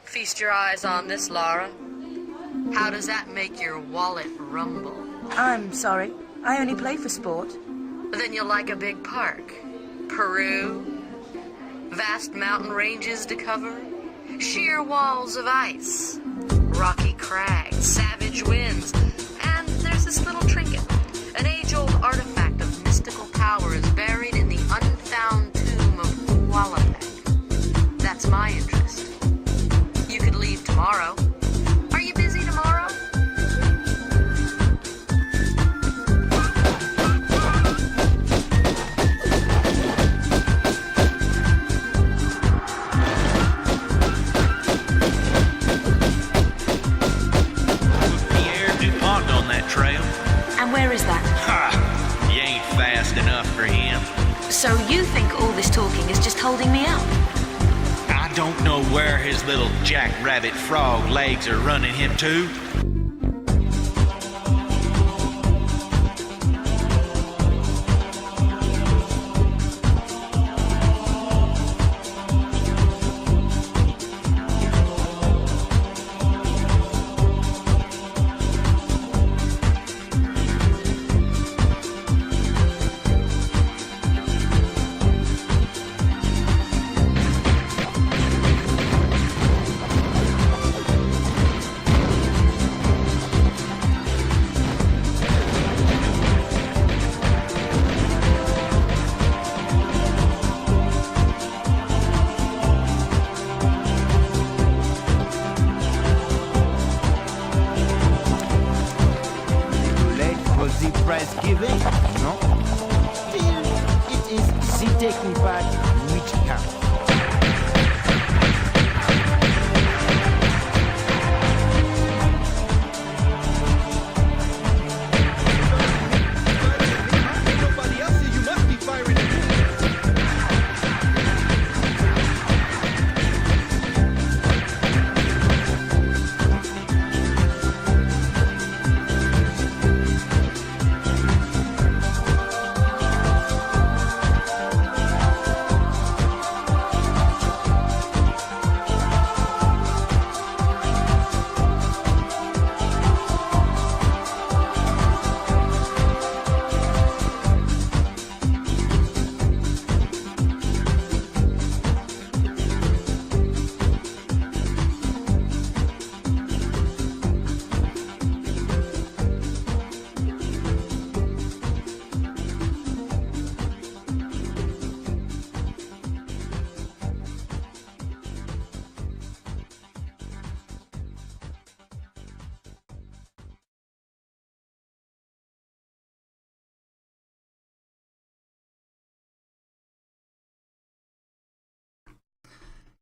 Feast your eyes on this, Lara. How does that make your wallet rumble? I'm sorry. I only play for sport. Then you'll like a big park. Peru, vast mountain ranges to cover, sheer walls of ice, rocky crags, savage winds, and there's this little trinket. An age-old artifact of mystical power is buried in the unfound tomb of Qualopec. That's my interest. You could leave tomorrow. Are you busy tomorrow? Trail. And where is that? Ha! You ain't fast enough for him. So you think all this talking is just holding me up? I don't know where his little jackrabbit frog legs are running him to.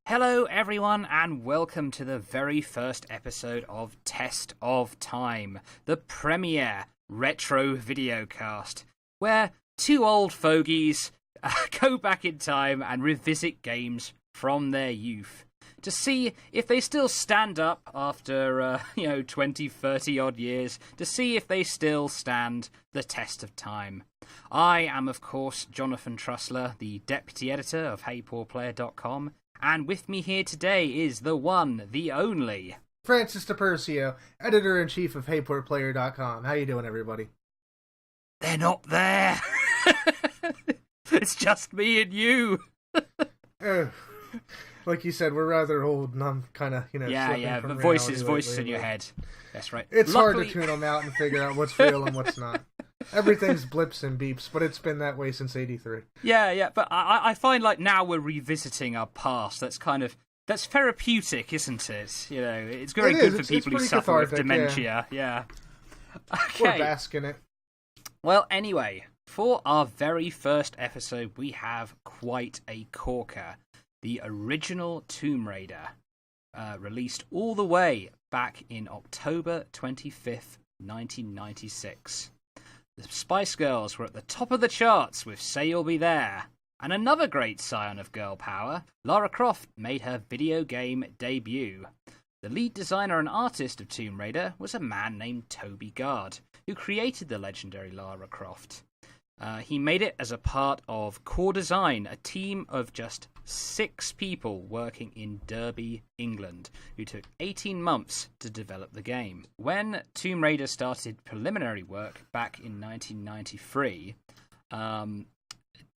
Hello everyone and welcome to the very first episode of Test of Time, the premiere retro videocast, where two old fogies go back in time and revisit games from their youth to see if they still stand up after, 20, 30 odd years, to see if they still stand the test of time. I am, of course, Jonathan Trussler, the deputy editor of HeyPoorPlayer.com, and with me here today is the one, the only... Francis DePercio, editor-in-chief of HeyPoorPlayer.com. How you doing, everybody? They're not there! It's just me and you! Like you said, we're rather old, and I'm kind of, Yeah, the voices in your head. That's right. It's hard to tune them out and figure out what's real and what's not. Everything's blips and beeps, but it's been that way since '83. Yeah, but I find like now we're revisiting our past. That's therapeutic, isn't it? You know, it's very good for people who suffer with dementia. Yeah. Okay. We're basking it. Well, anyway, for our very first episode, we have quite a corker. The original Tomb Raider, released all the way back in October 25th, 1996. The Spice Girls were at the top of the charts with Say You'll Be There. And another great scion of girl power, Lara Croft made her video game debut. The lead designer and artist of Tomb Raider was a man named Toby Gard, who created the legendary Lara Croft. He made it as a part of Core Design, a team of just 6 people working in Derby, England, who took 18 months to develop the game. When Tomb Raider started preliminary work back in 1993,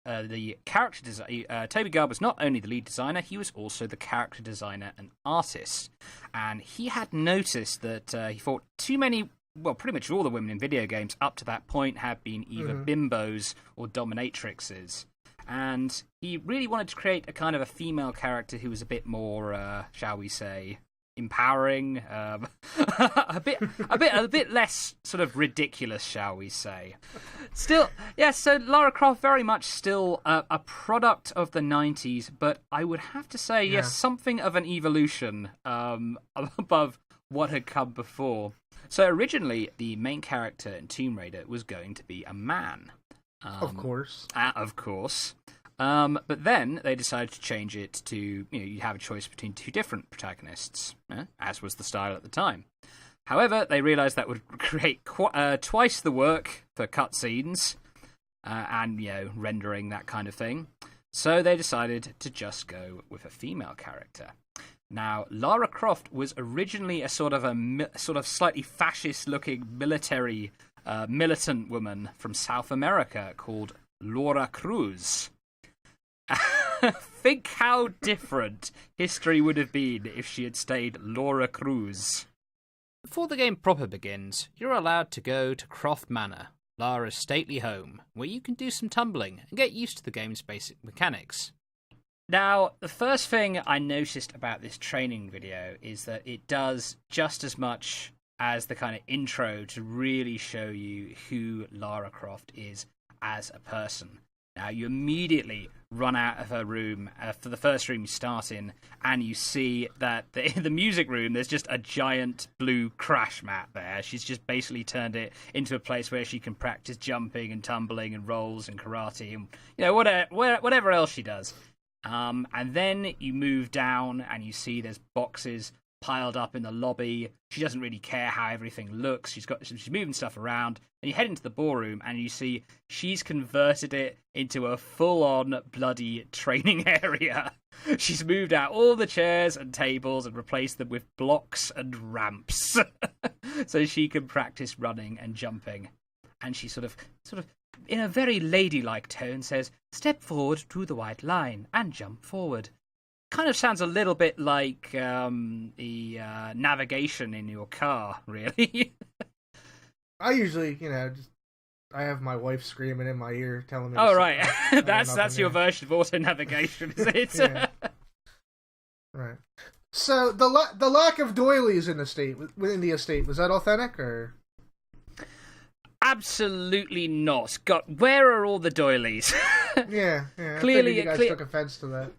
the character design, Toby Gard was not only the lead designer, he was also the character designer and artist. And he had noticed that he thought too many, well, pretty much all the women in video games up to that point have been either bimbos or dominatrixes. And he really wanted to create a kind of a female character who was a bit more, shall we say, empowering, a bit less sort of ridiculous, shall we say. Still, yes, so Lara Croft very much still a product of the 90s, but I would have to say, yes, something of an evolution above what had come before. So originally, the main character in Tomb Raider was going to be a man. Of course. Of course. But then they decided to change it to, you have a choice between 2 different protagonists, as was the style at the time. However, they realised that would create twice the work for cutscenes and, rendering, that kind of thing. So they decided to just go with a female character. Now, Lara Croft was originally a sort of slightly fascist-looking military militant woman from South America called Laura Cruz. Think how different history would have been if she had stayed Laura Cruz. Before the game proper begins, you're allowed to go to Croft Manor, Lara's stately home, where you can do some tumbling and get used to the game's basic mechanics. Now, the first thing I noticed about this training video is that it does just as much as the kind of intro to really show you who Lara Croft is as a person. Now, you immediately run out of her room for the first room you start in, and you see that in the music room there's just a giant blue crash mat there. She's just basically turned it into a place where she can practice jumping and tumbling and rolls and karate and whatever else she does. And then you move down and you see there's boxes piled up in the lobby. She doesn't really care how everything looks. She's moving stuff around, and you head into the ballroom and you see she's converted it into a full-on bloody training area. She's moved out all the chairs and tables and replaced them with blocks and ramps so she can practice running and jumping. And she sort of in a very ladylike tone says, "Step forward to the white line and jump forward." Kind of sounds a little bit like the navigation in your car, really. I usually, I have my wife screaming in my ear telling me. Oh, right. that's your version of auto navigation, is it? Yeah. Right. So the lack of doilies in the estate, was that authentic or? Absolutely not. God, where are all the doilies? Yeah. Clearly, you guys took offense to that.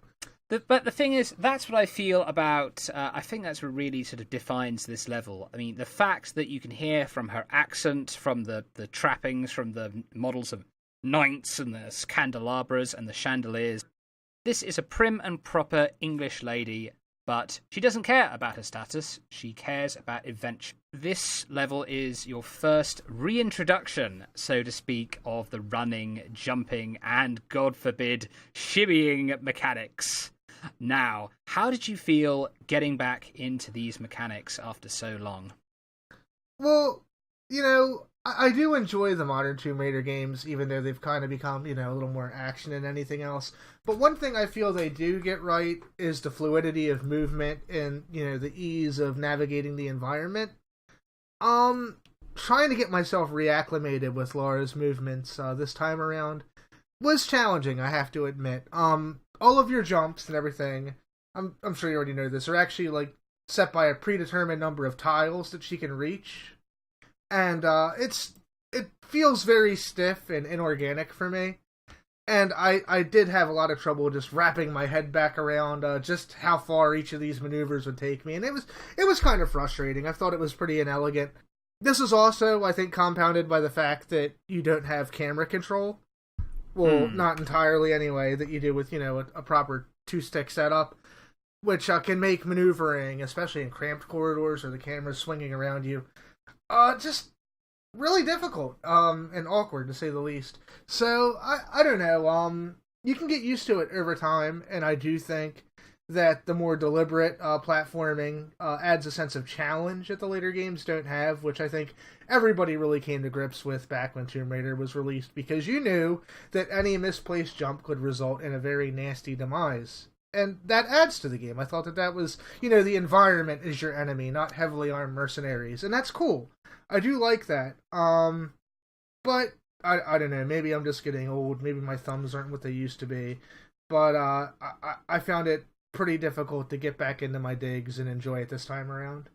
But the thing is, that's what I feel about... I think that's what really sort of defines this level. I mean, the fact that you can hear from her accent, from the trappings, from the models of knights and the candelabras and the chandeliers. This is a prim and proper English lady, but she doesn't care about her status. She cares about adventure. This level is your first reintroduction, so to speak, of the running, jumping, and, God forbid, shimmying mechanics. Now, how did you feel getting back into these mechanics after so long? Well, I do enjoy the modern Tomb Raider games, even though they've kind of become, a little more action than anything else. But one thing I feel they do get right is the fluidity of movement and, the ease of navigating the environment. Trying to get myself reacclimated with Lara's movements this time around was challenging, I have to admit. All of your jumps and everything, I'm sure you already know this, are actually set by a predetermined number of tiles that she can reach. And it feels very stiff and inorganic for me. And I did have a lot of trouble just wrapping my head back around just how far each of these maneuvers would take me. And it was kind of frustrating. I thought it was pretty inelegant. This is also, I think, compounded by the fact that you don't have camera control. Well, not entirely anyway, that you do with, a proper 2-stick setup, which can make maneuvering, especially in cramped corridors or the camera's swinging around you, just really difficult, and awkward to say the least. So I don't know. You can get used to it over time, and I do think that the more deliberate platforming adds a sense of challenge that the later games don't have, which I think everybody really came to grips with back when Tomb Raider was released, because you knew that any misplaced jump could result in a very nasty demise. And that adds to the game. I thought that was, the environment is your enemy, not heavily armed mercenaries, and that's cool. I do like that. But I don't know, maybe I'm just getting old, maybe my thumbs aren't what they used to be, but I found it pretty difficult to get back into my digs and enjoy it this time around.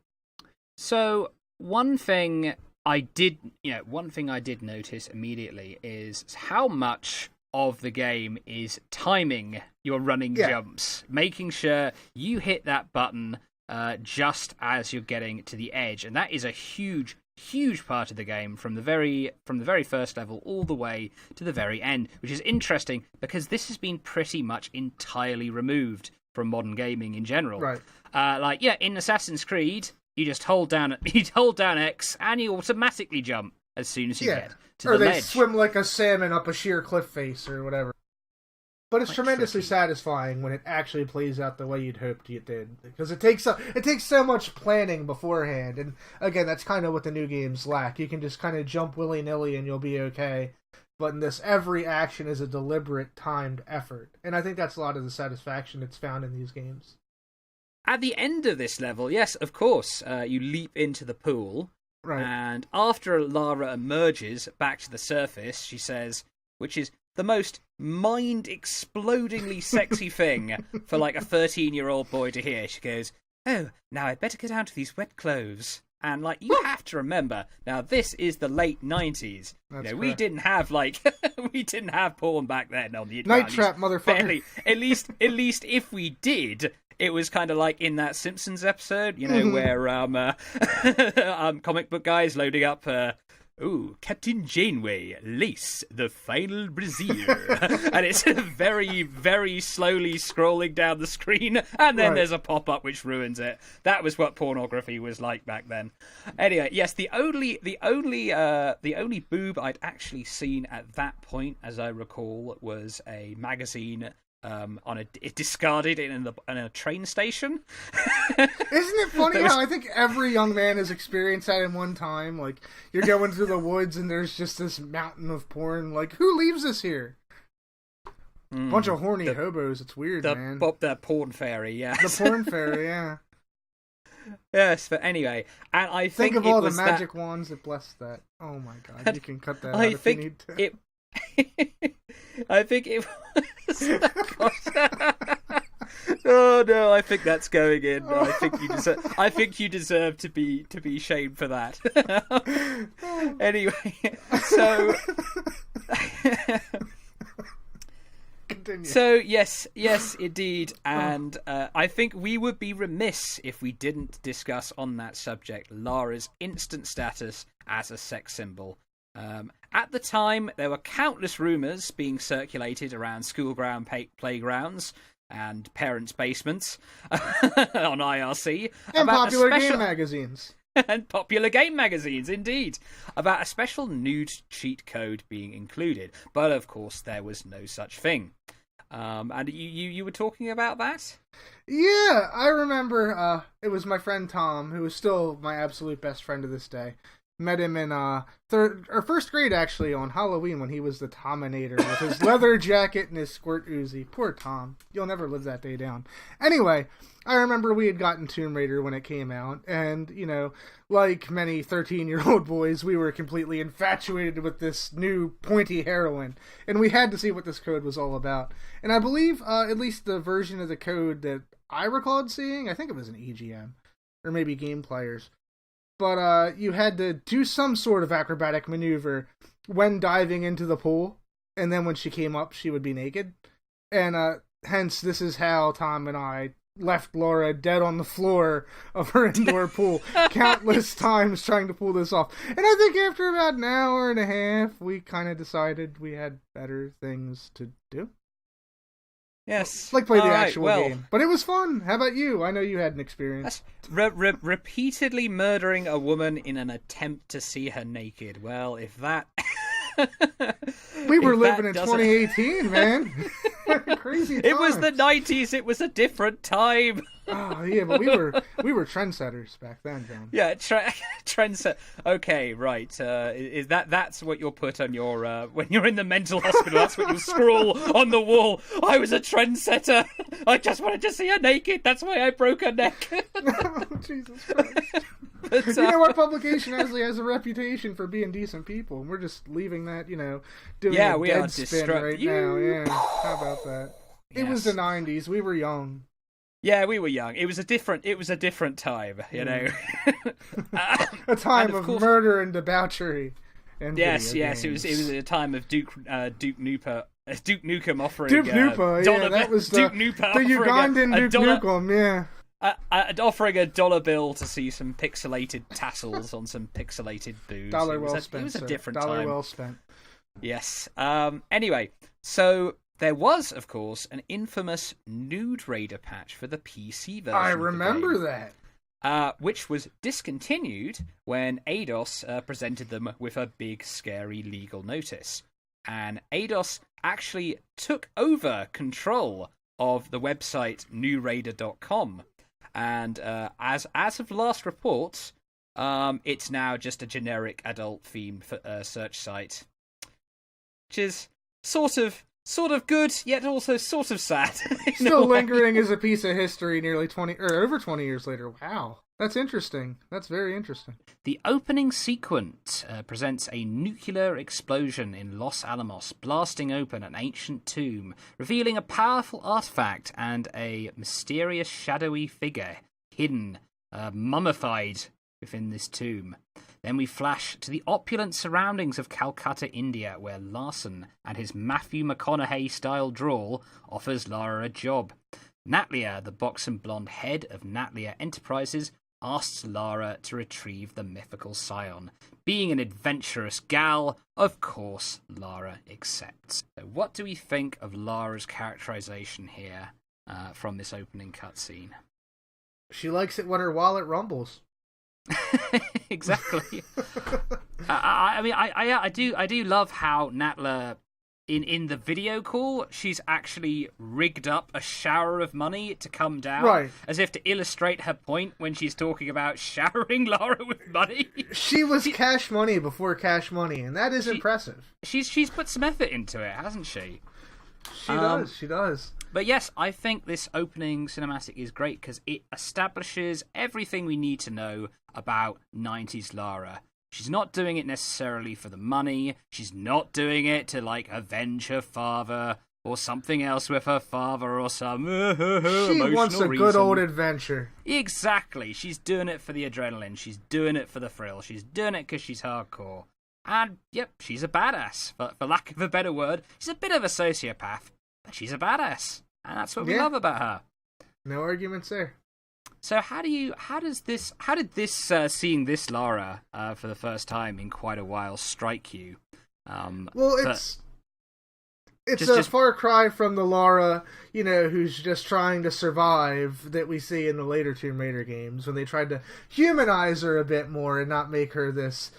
So one thing I did notice immediately is how much of the game is timing your running jumps, making sure you hit that button just as you're getting to the edge, and that is a huge part of the game from the very first level all the way to the very end, which is interesting because this has been pretty much entirely removed from modern gaming in general. Right. In Assassin's Creed, you just hold down X and you automatically jump as soon as you get to the ledge. Or they swim like a salmon up a sheer cliff face or whatever. But it's tremendously satisfying when it actually plays out the way you'd hoped it did, because it takes so much planning beforehand, and again, that's kind of what the new games lack. You can just kind of jump willy-nilly and you'll be okay. But in this, every action is a deliberate, timed effort. And I think that's a lot of the satisfaction that's found in these games. At the end of this level, yes, of course, you leap into the pool. Right. And after Lara emerges back to the surface, she says, which is the most mind-explodingly sexy thing for like a 13-year-old boy to hear. She goes, "Oh, now I'd better get down to these wet clothes." And, you have to remember, now, this is the late 90s. We didn't have, we didn't have porn back then on the Night Trap, motherfucker. Barely. At least if we did, it was kind of like in that Simpsons episode, where comic book guys loading up Captain Janeway, lace the final brassiere. And it's very, very slowly scrolling down the screen, and then there's a pop-up which ruins it. That was what pornography was like back then. Anyway, yes, the only boob I'd actually seen at that point, as I recall, was a magazine discarded in a train station. Isn't it funny how I think every young man has experienced that in one time? Like, you're going through the woods and there's just this mountain of porn. Like, who leaves us here? Bunch of horny hobos. It's weird, man. The porn fairy, yeah. The porn fairy, yeah. Yes, but anyway, and I think of all the magic wands that bless that. Oh my god, you can cut that out if you need to. I think it was. Oh no! I think that's going in. I think you deserve to be shamed for that. Anyway, so. Continue. So yes, indeed, and I think we would be remiss if we didn't discuss on that subject Lara's instant status as a sex symbol. At the time, there were countless rumours being circulated around schoolground playgrounds and parents' basements on IRC. And popular game magazines. And popular game magazines, indeed, about a special nude cheat code being included. But, of course, there was no such thing. And you were talking about that? Yeah, I remember it was my friend Tom, who is still my absolute best friend to this day. Met him in first grade, actually, on Halloween when he was the Tominator with his leather jacket and his squirt Uzi. Poor Tom. You'll never live that day down. Anyway, I remember we had gotten Tomb Raider when it came out, and, like many 13-year-old boys, we were completely infatuated with this new pointy heroine, and we had to see what this code was all about. And I believe, at least the version of the code that I recalled seeing, I think it was an EGM, or maybe Game Players, but you had to do some sort of acrobatic maneuver when diving into the pool, and then when she came up, she would be naked. And hence, this is how Tom and I left Lara dead on the floor of her indoor pool countless times trying to pull this off. And I think after about an hour and a half, we kind of decided we had better things to do. Yes. Like play the All right, actual well, game. But it was fun. How about you? I know you had an experience. Repeatedly murdering a woman in an attempt to see her naked. Well, if that... We were if living that in doesn't- 2018, man. Crazy times. It was the 90s, it was a different time. Oh, yeah, but we were trendsetters back then, John. Yeah, trendset. Okay, right. Is that's what you'll put on your when you're in the mental hospital? That's what you'll scroll on the wall. I was a trendsetter. I just wanted to see her naked. That's why I broke her neck. Jesus Christ. But, You know, our publication actually has a reputation for being decent people, and we're just leaving that, doing a we are dead spin right now. Yeah, how about that? It was the Yes. 90s. We were young. Yeah, we were young. It was a different time, you know. A time And of course- murder and debauchery. And Yes, video yes. It games. was a time of Duke Nukem offering Duke Nupa, yeah, that was the Duke Nupa the offering Ugandan a Duke dollar, Nukem, yeah. offering $1 bill to see some pixelated tassels on some pixelated boobs. Dollar It was well a- spent. It was a sir. different Dollar time. well spent. Yes. Anyway, so there was, of course, an infamous Nude Raider patch for the PC version. I of the remember game, that. which was discontinued when Eidos presented them with a big, scary legal notice. And Eidos actually took over control of the website newraider.com. And as of last reports, it's now just a generic adult-themed search site, which is sort of good, yet also sort of sad. in a Still way. lingering as a piece of history nearly 20 or over 20 years later. Wow. That's interesting. That's very interesting. The opening sequence presents a nuclear explosion in Los Alamos, blasting open an ancient tomb, revealing a powerful artifact and a mysterious shadowy figure hidden, mummified within this tomb. Then we flash to the opulent surroundings of Calcutta, India, where Larson and his Matthew McConaughey-style drawl offers Lara a job. NATLA, the boxen blonde head of NATLA Enterprises, asks Lara to retrieve the mythical scion. Being an adventurous gal, of course, Lara accepts. So what do we think of Lara's characterization here from this opening cutscene? She likes it when her wallet rumbles. Exactly. I do love how NATLA in the video call, she's actually rigged up a shower of money to come down, Right. as if to illustrate her point when she's talking about showering Lara with money. She was cash money before cash money, and that is impressive. She's put some effort into it, hasn't she? She does. But yes, I think this opening cinematic is great because it establishes everything we need to know about 90s Lara. She's not doing it necessarily for the money. She's not doing it to, avenge her father or something else with her father or some She wants a good old adventure. Exactly. She's doing it for the adrenaline. She's doing it for the thrill. She's doing it because she's hardcore. And, yep, she's a badass. For lack of a better word, she's a bit of a sociopath, but she's a badass. And that's what we love about her. No arguments there. So how did this seeing this Lara for the first time in quite a while strike you? Well, it's a far cry from the Lara, who's just trying to survive that we see in the later Tomb Raider games when they tried to humanize her a bit more and not make her this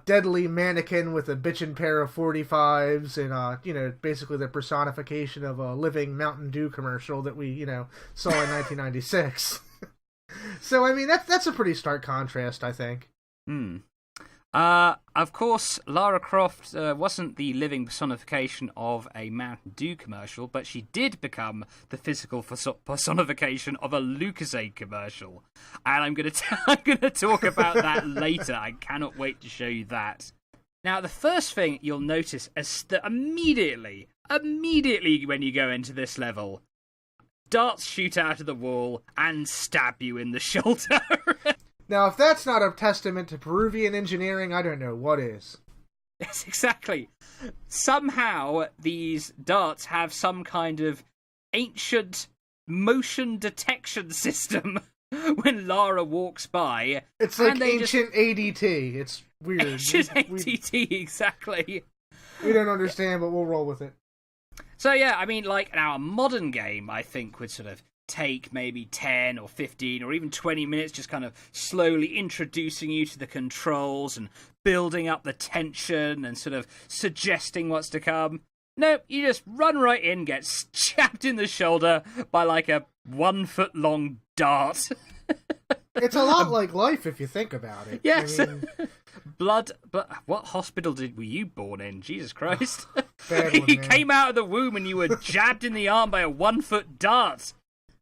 deadly mannequin with a bitchin' pair of 45s and, basically the personification of a living Mountain Dew commercial that we, saw in 1996. So, I mean, that's a pretty stark contrast, I think. Of course, Lara Croft wasn't the living personification of a Mountain Dew commercial, but she did become the physical personification of a Lucozade commercial. And I'm gonna talk about that later. I cannot wait to show you that. Now, the first thing you'll notice is that immediately when you go into this level, darts shoot out of the wall and stab you in the shoulder. Now, if that's not a testament to Peruvian engineering, I don't know what is. Yes, exactly. Somehow, these darts have some kind of ancient motion detection system when Lara walks by. It's like ancient ADT. It's weird. Ancient ADT, exactly. We don't understand, but we'll roll with it. So yeah, I mean, like now a modern game, I think would sort of take maybe 10 or 15 or even 20 minutes, just kind of slowly introducing you to the controls and building up the tension and sort of suggesting what's to come. No, you just run right in, get stabbed in the shoulder by like a 1 foot long dart. It's a lot like life if you think about it. Yes. I mean, Blood. But what hospital were you born in? Jesus Christ. bad one, You man. came out of the womb and you were jabbed in the arm by a 1 foot dart.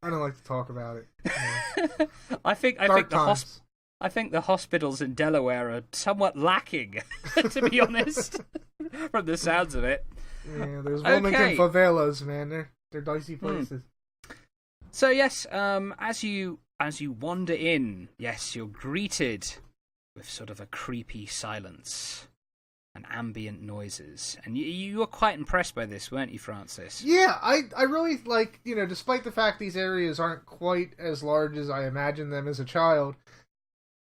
I don't like to talk about it. Yeah. I think Dark times. I think the hospitals in Delaware are somewhat lacking, to be honest, from the sounds of it. Yeah, there's Wilmington favelas, man. They're dicey places. So yes, as you wander in, yes, you're greeted with sort of a creepy silence and ambient noises, and you were quite impressed by this, weren't you, Francis? Yeah, I really like, despite the fact these areas aren't quite as large as I imagined them as a child,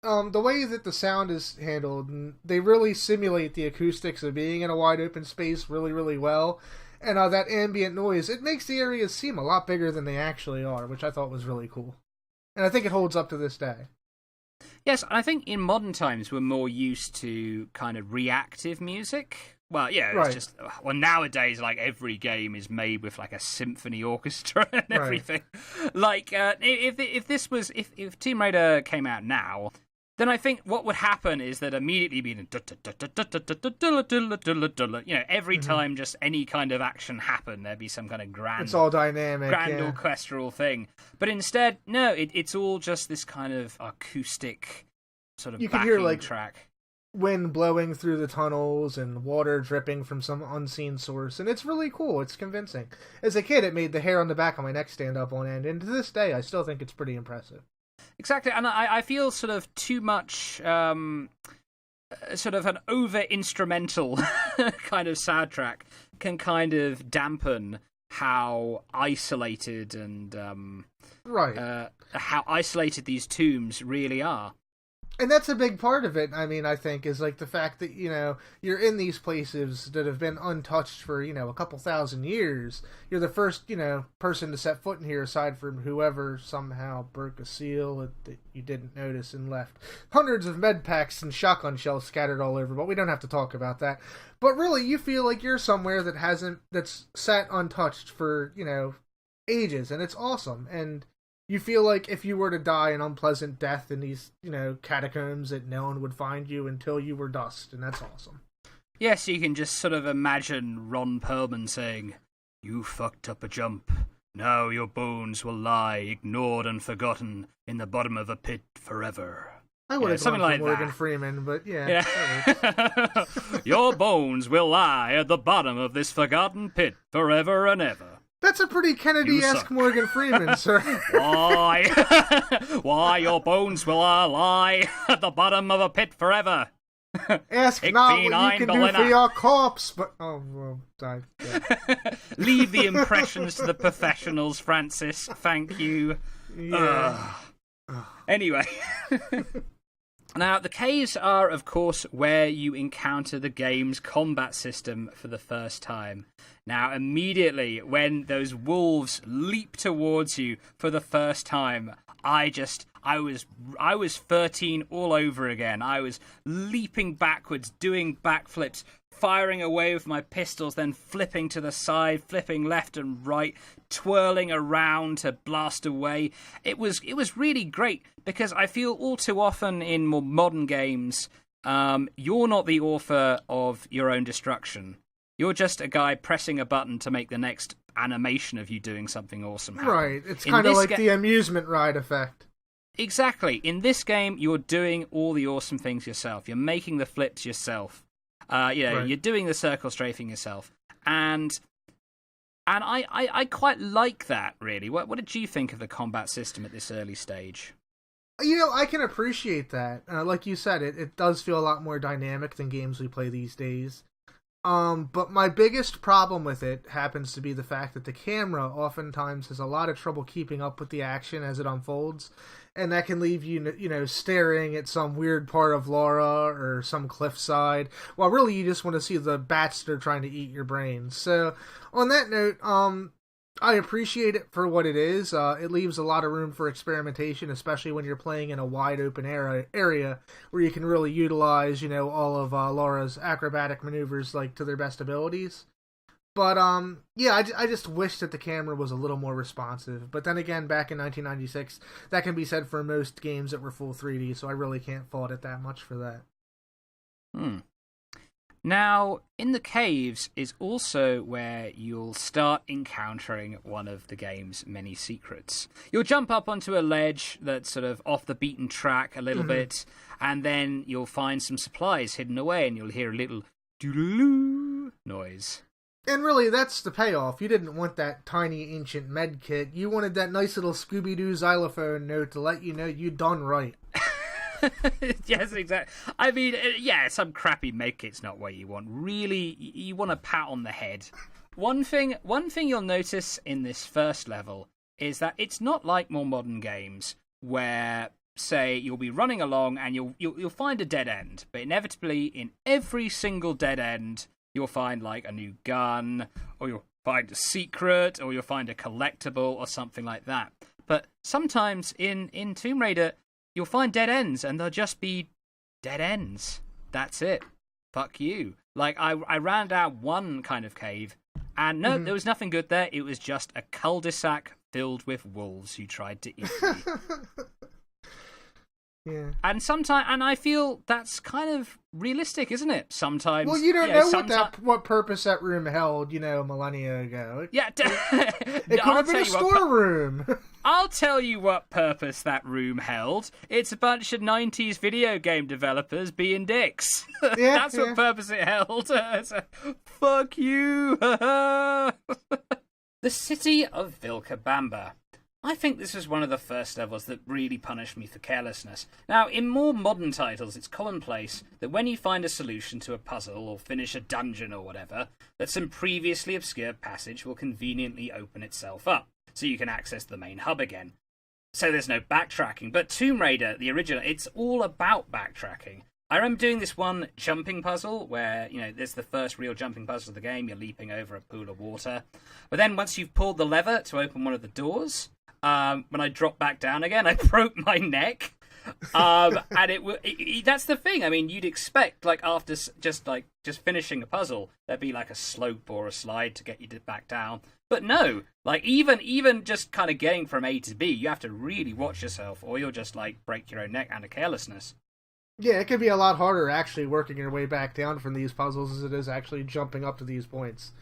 the way that the sound is handled, they really simulate the acoustics of being in a wide open space really, really well. And that ambient noise, it makes the areas seem a lot bigger than they actually are, which I thought was really cool. And I think it holds up to this day. Yes, I think in modern times we're more used to kind of reactive music. Well, yeah, it's Right. just... Well, nowadays, like, every game is made with, like, a symphony orchestra and Right. everything. Like, if Tomb Raider came out now, then I think what would happen is that immediately be every time just any kind of action happened, there'd be some kind of It's all dynamic, yeah. orchestral thing. But instead, no, it's all just this kind of acoustic sort of You can backing hear, like, track. Wind blowing through the tunnels and water dripping from some unseen source, and it's really cool. It's convincing. As a kid, it made the hair on the back of my neck stand up on end, and to this day, I still think it's pretty impressive. Exactly, and I feel sort of too much, sort of an over-instrumental kind of soundtrack can kind of dampen how isolated and Right. how isolated these tombs really are. And that's a big part of it, I mean, I think, is like the fact that, you're in these places that have been untouched for, a couple thousand years. You're the first, person to set foot in here aside from whoever somehow broke a seal that you didn't notice and left hundreds of med packs and shotgun shells scattered all over, but we don't have to talk about that. But really, you feel like you're somewhere that's sat untouched for, ages, and it's awesome. And you feel like if you were to die an unpleasant death in these, catacombs, that no one would find you until you were dust, and that's awesome. Yes, you can just sort of imagine Ron Perlman saying, "You fucked up a jump. Now your bones will lie, ignored and forgotten, in the bottom of a pit forever." I would have something gone like for Morgan that. Freeman, but yeah. that works. Your bones will lie at the bottom of this forgotten pit forever and ever. That's a pretty You Kennedy-esque suck. Morgan Freeman, sir. Why your bones will lie at the bottom of a pit forever. Ask Ik not bin what ein you can do for Berliner. your corpse, but... Oh, well, yeah. Leave the impressions to the professionals, Francis. Thank you. Yeah. Anyway. Now, the caves are, of course, where you encounter the game's combat system for the first time. Now, immediately, when those wolves leap towards you for the first time, I was 13 all over again. I was leaping backwards, doing backflips, firing away with my pistols, then flipping to the side, flipping left and right, twirling around to blast away. It was really great, because I feel all too often in more modern games, you're not the author of your own destruction. You're just a guy pressing a button to make the next animation of you doing something awesome happen. Right, it's kind of like the amusement ride effect. Exactly. In this game, you're doing all the awesome things yourself. You're making the flips yourself. Right. You're doing the circle strafing yourself. And I quite like that, really. What did you think of the combat system at this early stage? I can appreciate that. Like you said, it does feel a lot more dynamic than games we play these days. But my biggest problem with it happens to be the fact that the camera oftentimes has a lot of trouble keeping up with the action as it unfolds, and that can leave you staring at some weird part of Lara or some cliffside, while really you just want to see the bats that are trying to eat your brains. So, on that note, I appreciate it for what it is. It leaves a lot of room for experimentation, especially when you're playing in a wide open area where you can really utilize, all of Lara's acrobatic maneuvers to their best abilities. But I just wish that the camera was a little more responsive. But then again, back in 1996, that can be said for most games that were full 3D, so I really can't fault it that much for that. Now, in the caves is also where you'll start encountering one of the game's many secrets. You'll jump up onto a ledge that's sort of off the beaten track a little bit, and then you'll find some supplies hidden away, and you'll hear a little doodaloo noise. And really, that's the payoff. You didn't want that tiny ancient med kit. You wanted that nice little Scooby-Doo xylophone note to let you know you'd done right. Yes, exactly. I mean, some crappy medkit's not what you want. Really, you want a pat on the head. One thing you'll notice in this first level is that it's not like more modern games where, say, you'll be running along and you'll find a dead end, but inevitably in every single dead end you'll find a new gun, or you'll find a secret, or you'll find a collectible or something like that. But sometimes in Tomb Raider, you'll find dead ends, and they'll just be dead ends. That's it. Fuck you. I ran down one kind of cave, and no, there was nothing good there. It was just a cul-de-sac filled with wolves who tried to eat me. Yeah. And I feel that's kind of realistic, isn't it? Sometimes. Well, you don't know what purpose that room held, millennia ago. Yeah. It could have been a storeroom. I'll tell you what purpose that room held. It's a bunch of 90s video game developers being dicks. Yeah, That's what purpose it held. Fuck you. The city of Vilcabamba. I think this was one of the first levels that really punished me for carelessness. Now, in more modern titles, it's commonplace that when you find a solution to a puzzle or finish a dungeon or whatever, that some previously obscure passage will conveniently open itself up, so you can access the main hub again. So there's no backtracking. But Tomb Raider, the original, it's all about backtracking. I remember doing this one jumping puzzle where, there's the first real jumping puzzle of the game. You're leaping over a pool of water. But then once you've pulled the lever to open one of the doors, when I dropped back down again, I broke my neck. And that's the thing. I mean, you'd expect, after just finishing a puzzle, there'd be a slope or a slide to get you back down. But no, even just kind of getting from A to B, you have to really watch yourself, or you'll just break your own neck out of carelessness. Yeah, it can be a lot harder actually working your way back down from these puzzles as it is actually jumping up to these points.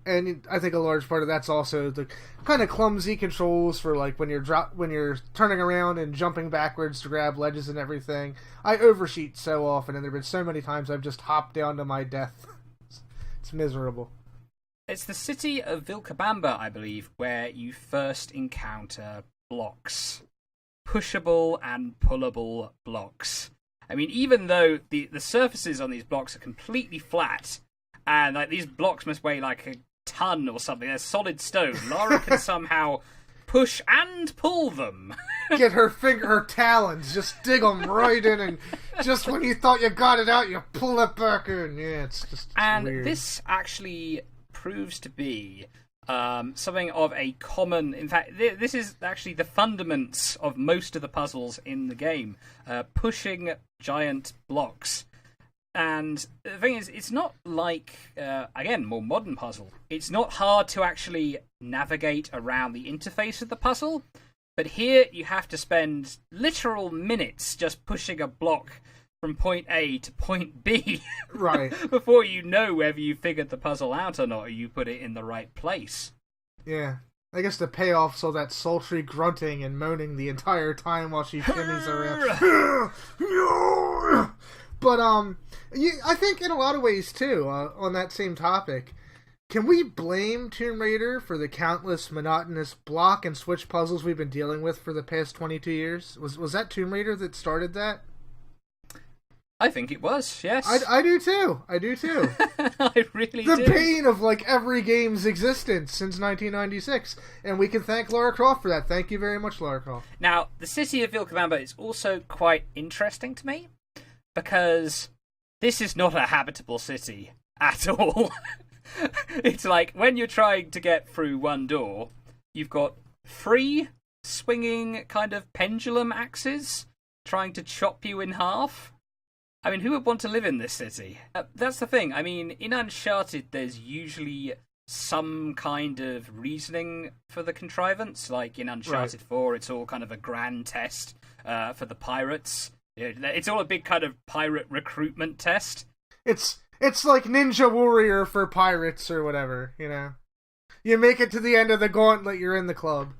And I think a large part of that's also the kind of clumsy controls for when you're turning around and jumping backwards to grab ledges and everything. I overshoot so often, and there've been so many times I've just hopped down to my death. It's miserable. It's the city of Vilcabamba, I believe, where you first encounter blocks. Pushable and pullable blocks. I mean, even though the surfaces on these blocks are completely flat, and these blocks must weigh a ton or something, they're solid stone, Lara can somehow push and pull them. Get her talons, just dig them right in, and just when you thought you got it out, you pull it back in. Yeah, it's weird. This actually proves to be something of a common... In fact, this is actually the fundaments of most of the puzzles in the game. Pushing giant blocks. And the thing is, it's not again, more modern puzzle. It's not hard to actually navigate around the interface of the puzzle. But here you have to spend literal minutes just pushing a block from point A to point B. Right. Before you know whether you figured the puzzle out or not, or you put it in the right place. Yeah. I guess the payoff's all that sultry grunting and moaning the entire time while she shimmies around. But, I think in a lot of ways, too, on that same topic, can we blame Tomb Raider for the countless monotonous block and switch puzzles we've been dealing with for the past 22 years? Was that Tomb Raider that started that? I think it was, yes. I do too. I do too. I really do. The pain of, like, every game's existence since 1996. And we can thank Lara Croft for that. Thank you very much, Lara Croft. Now, the city of Vilcabamba is also quite interesting to me, because this is not a habitable city at all. It's like, when you're trying to get through one door, you've got 3 swinging kind of pendulum axes trying to chop you in half. I mean, who would want to live in this city? That's the thing. I mean, in Uncharted, there's usually some kind of reasoning for the contrivance. Like in Uncharted 4, it's all kind of a grand test for the pirates. It's all a big kind of pirate recruitment test. It's like Ninja Warrior for pirates or whatever, you know? You make it to the end of the gauntlet, you're in the club.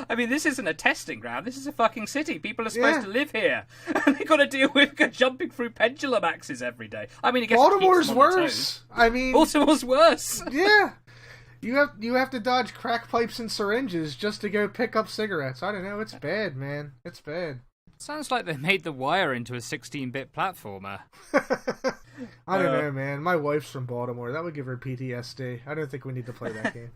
I mean, this isn't a testing ground. This is a fucking city. People are supposed to live here. And they've got to deal with jumping through pendulum axes every day. I mean, I guess Baltimore's worse. I mean... Baltimore's worse. Yeah. You have to dodge crack pipes and syringes just to go pick up cigarettes. I don't know. It's bad, man. It's bad. Sounds like they made The Wire into a 16-bit platformer. I don't know, man. My wife's from Baltimore. That would give her PTSD. I don't think we need to play that game.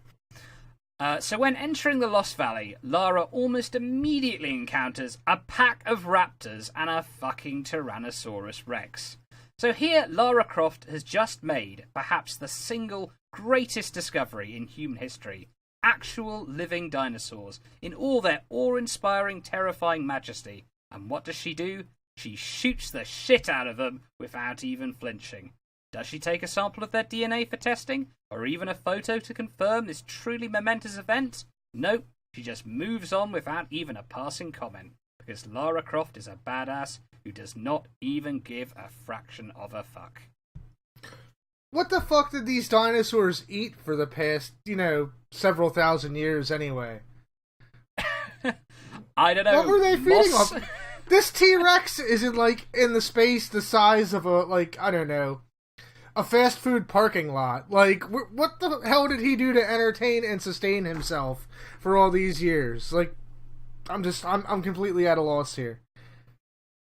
So when entering the Lost Valley, Lara almost immediately encounters a pack of raptors and a fucking Tyrannosaurus Rex. So here, Lara Croft has just made perhaps the single greatest discovery in human history. Actual living dinosaurs in all their awe-inspiring, terrifying majesty. And what does she do? She shoots the shit out of them without even flinching. Does she take a sample of their DNA for testing? Or even a photo to confirm this truly momentous event? Nope, she just moves on without even a passing comment. Because Lara Croft is a badass who does not even give a fraction of a fuck. What the fuck did these dinosaurs eat for the past, several thousand years anyway? I don't know. What were they feeding off? This T-Rex isn't, in the space the size of a fast food parking lot. What the hell did he do to entertain and sustain himself for all these years? I'm completely at a loss here.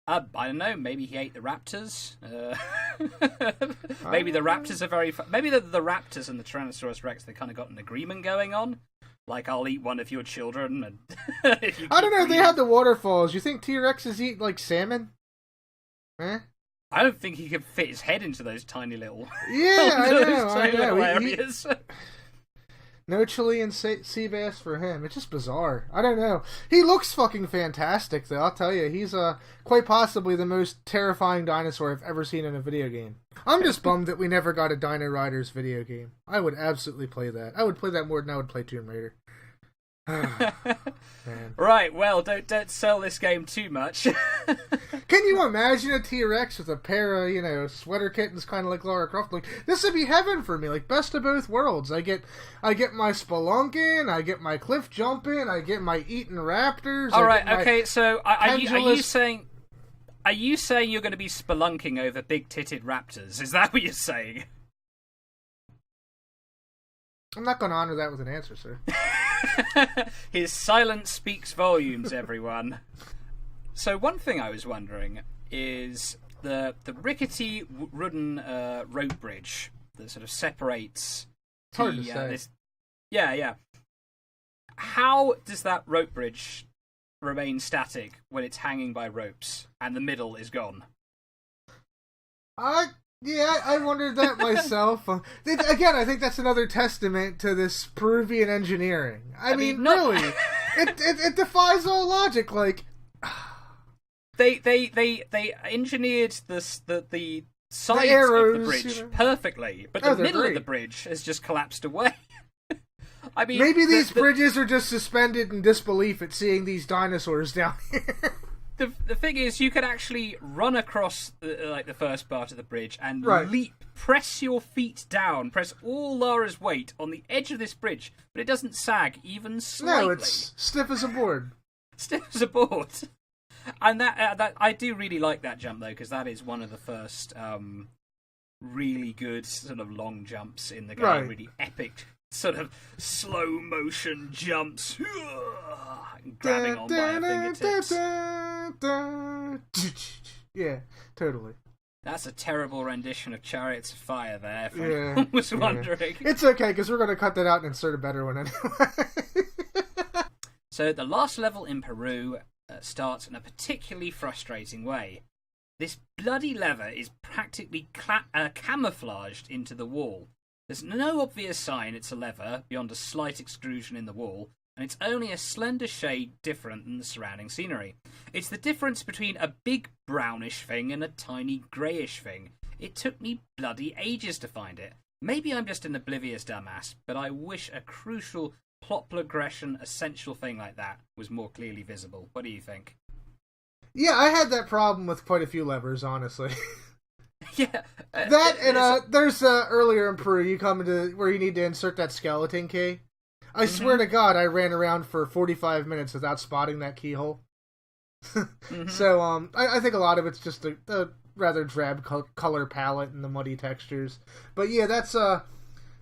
I don't know. Maybe he ate the raptors. Maybe the raptors are very... Maybe the raptors and the Tyrannosaurus Rex, they kind of got an agreement going on. Like, I'll eat one of your children. And I don't know. They had the waterfalls. You think T-Rexes eat, salmon? Eh? I don't think he could fit his head into those tiny little... Yeah, I know. Areas. No Chilean sea bass for him. It's just bizarre. I don't know. He looks fucking fantastic, though. I'll tell you, he's quite possibly the most terrifying dinosaur I've ever seen in a video game. I'm just bummed that we never got a Dino Riders video game. I would absolutely play that. I would play that more than I would play Tomb Raider. Right, well, don't sell this game too much. Can you imagine a T-Rex with a pair of, sweater kittens, kind of like Lara Croft? This would be heaven for me. Best of both worlds. I get my spelunking, I get my cliff jumping, I get my eating raptors. All right, okay. So are you saying you're going to be spelunking over big-titted raptors? Is that what you're saying? I'm not going to honor that with an answer, sir. His silence speaks volumes, everyone. So one thing I was wondering is the rickety wooden rope bridge that sort of separates... It's hard to say. Yeah. How does that rope bridge remain static when it's hanging by ropes and the middle is gone? I wondered that myself. Again, I think that's another testament to this Peruvian engineering. I mean, really, it defies all logic. They engineered the sides arrows, of the bridge perfectly, but the middle of the bridge has just collapsed away. I mean, maybe these bridges are just suspended in disbelief at seeing these dinosaurs down here. The thing is, you can actually run across the first part of the bridge and leap, press your feet down, press all Lara's weight on the edge of this bridge, but it doesn't sag even slightly. No, it's stiff as a board. Stiff as a board. And that I do really like that jump though, because that is one of the first really good sort of long jumps in the game. Right. Really epic sort of slow motion jumps, grabbing on by a fingertips. Yeah, totally. That's a terrible rendition of Chariots of Fire there, if Yeah, anyone was wondering. It's okay, because we're going to cut that out and insert a better one anyway. So the last level in Peru starts in a particularly frustrating way. This bloody lever is practically camouflaged into the wall. There's no obvious sign it's a lever beyond a slight extrusion in the wall, and it's only a slender shade different than the surrounding scenery. It's the difference between a big brownish thing and a tiny greyish thing. It took me bloody ages to find it. Maybe I'm just an oblivious dumbass, but I wish a crucial plot progression essential thing like that was more clearly visible. What do you think? Yeah, I had that problem with quite a few levers, honestly. Yeah. That, and there's earlier in Peru, you come into where you need to insert that skeleton key. I swear to God, I ran around for 45 minutes without spotting that keyhole. So, I think a lot of it's just a rather drab color palette and the muddy textures. But yeah, that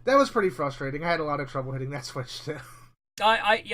was pretty frustrating. I had a lot of trouble hitting that switch too. I've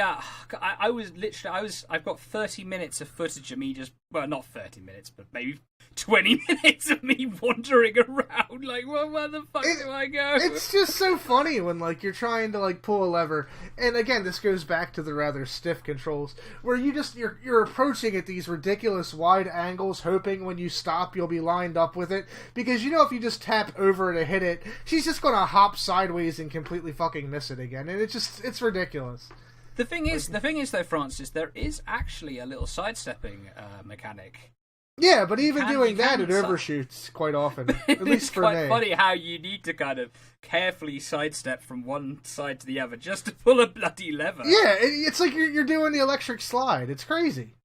got 30 minutes of footage of me just, well, not 30 minutes, but maybe 20 minutes of me wandering around, like, well, where the fuck do I go? It's just so funny when, like, you're trying to, like, pull a lever, and again, this goes back to the rather stiff controls, where you're approaching at these ridiculous wide angles, hoping when you stop you'll be lined up with it, because you know if you just tap over to hit it, she's just gonna hop sideways and completely fucking miss it again, and it's ridiculous. The thing is though, Francis, there is actually a little sidestepping mechanic. Yeah, but even doing that, it overshoots quite often. At least for me. It's quite funny how you need to kind of carefully sidestep from one side to the other just to pull a bloody lever. Yeah, it's like you're doing the electric slide. It's crazy.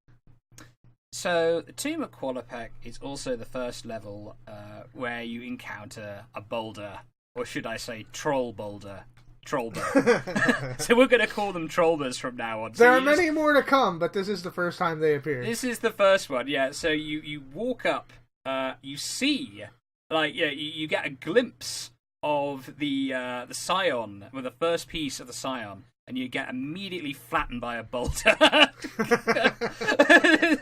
So, the Tomb of Qualopec is also the first level where you encounter a boulder, or should I say troll boulder. Trollber. So we're going to call them Trollbers from now on. So there are many more to come, but this is the first time they appear. This is the first one, yeah. So you walk up, you see, like, yeah, you get a glimpse of the Scion, well, the first piece of the Scion, and you get immediately flattened by a boulder.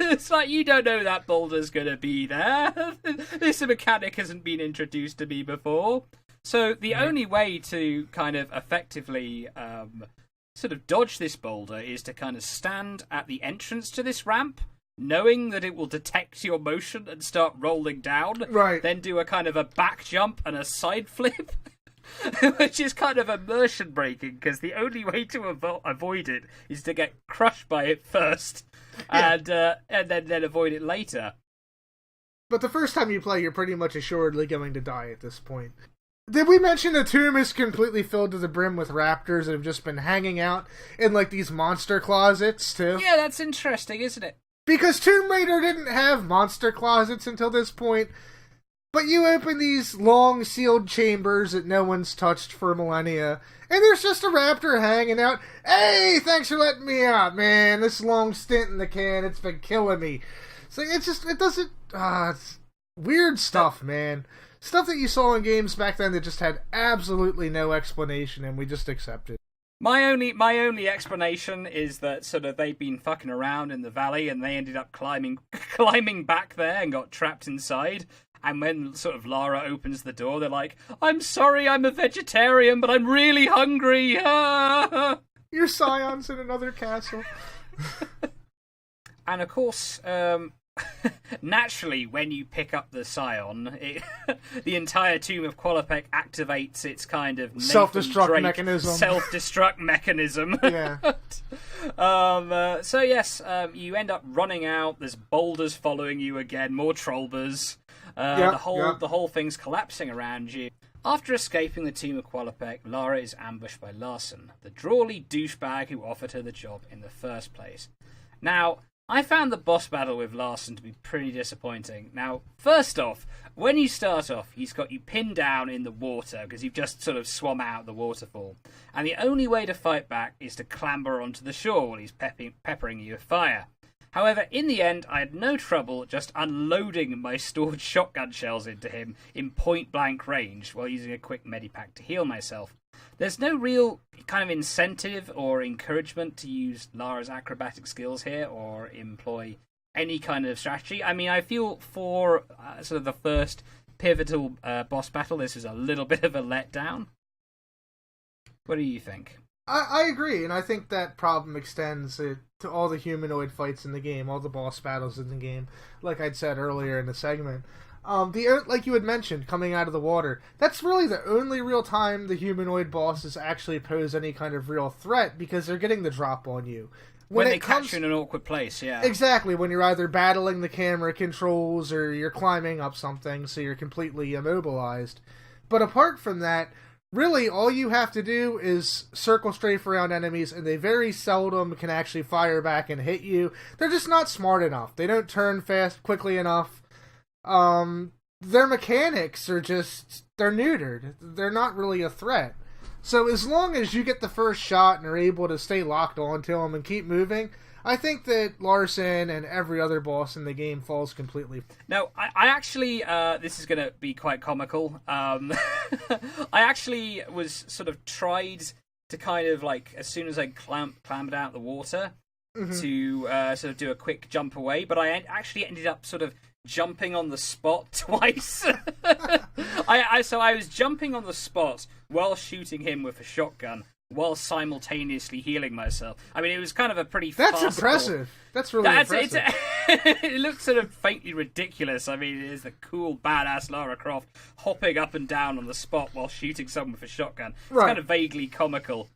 It's like, you don't know that boulder's going to be there. This mechanic hasn't been introduced to me before. So the only way to kind of effectively sort of dodge this boulder is to kind of stand at the entrance to this ramp, knowing that it will detect your motion and start rolling down. Right. Then do a kind of a back jump and a side flip, which is kind of immersion breaking, because the only way to avoid it is to get crushed by it first, and then avoid it later. But the first time you play, you're pretty much assuredly going to die at this point. Did we mention the tomb is completely filled to the brim with raptors that have just been hanging out in, like, these monster closets, too? Yeah, that's interesting, isn't it? Because Tomb Raider didn't have monster closets until this point, but you open these long, sealed chambers that no one's touched for millennia, and there's just a raptor hanging out. Hey, thanks for letting me out, man. This long stint in the can, it's been killing me. So it's weird stuff, man. Stuff that you saw in games back then that just had absolutely no explanation, and we just accepted. My only explanation is that sort of they'd been fucking around in the valley, and they ended up climbing back there and got trapped inside. And when sort of Lara opens the door, they're like, "I'm sorry, I'm a vegetarian, but I'm really hungry." Your Scion's in another castle. And of course, naturally, when you pick up the Scion, the entire Tomb of Qualopec activates its kind of self-destruct mechanism. Self-destruct mechanism. Yeah. So yes, you end up running out. There's boulders following you again, more Trollbers. The whole thing's collapsing around you. After escaping the Tomb of Qualopec, Lara is ambushed by Larson, the drawly douchebag who offered her the job in the first place. Now, I found the boss battle with Larson to be pretty disappointing. Now, first off, when you start off, he's got you pinned down in the water because you've just sort of swum out the waterfall. And the only way to fight back is to clamber onto the shore while he's peppering you with fire. However, in the end, I had no trouble just unloading my stored shotgun shells into him in point-blank range while using a quick medipack to heal myself. There's no real kind of incentive or encouragement to use Lara's acrobatic skills here or employ any kind of strategy. I mean, I feel for sort of the first pivotal boss battle, this is a little bit of a letdown. What do you think? I agree, and I think that problem extends to all the humanoid fights in the game, all the boss battles in the game. Like I'd said earlier in the segment, like you had mentioned, coming out of the water, that's really the only real time the humanoid bosses actually pose any kind of real threat, because they're getting the drop on you. When they catch you in an awkward place, yeah. Exactly, when you're either battling the camera controls or you're climbing up something, so you're completely immobilized. But apart from that, really, all you have to do is circle strafe around enemies, and they very seldom can actually fire back and hit you. They're just not smart enough. They don't turn quickly enough. Their mechanics are just... they're neutered. They're not really a threat. So as long as you get the first shot and are able to stay locked onto them and keep moving, I think that Larson and every other boss in the game falls completely. No, I actually, this is going to be quite comical. I actually was sort of tried to kind of like, as soon as I clambered out the water, to sort of do a quick jump away, but I actually ended up sort of jumping on the spot twice. So I was jumping on the spot while shooting him with a shotgun, while simultaneously healing myself. I mean, it was kind of a pretty That's fast impressive. That's really impressive. It looks sort of faintly ridiculous. I mean, it is the cool, badass Lara Croft hopping up and down on the spot while shooting someone with a shotgun. It's kind of vaguely comical.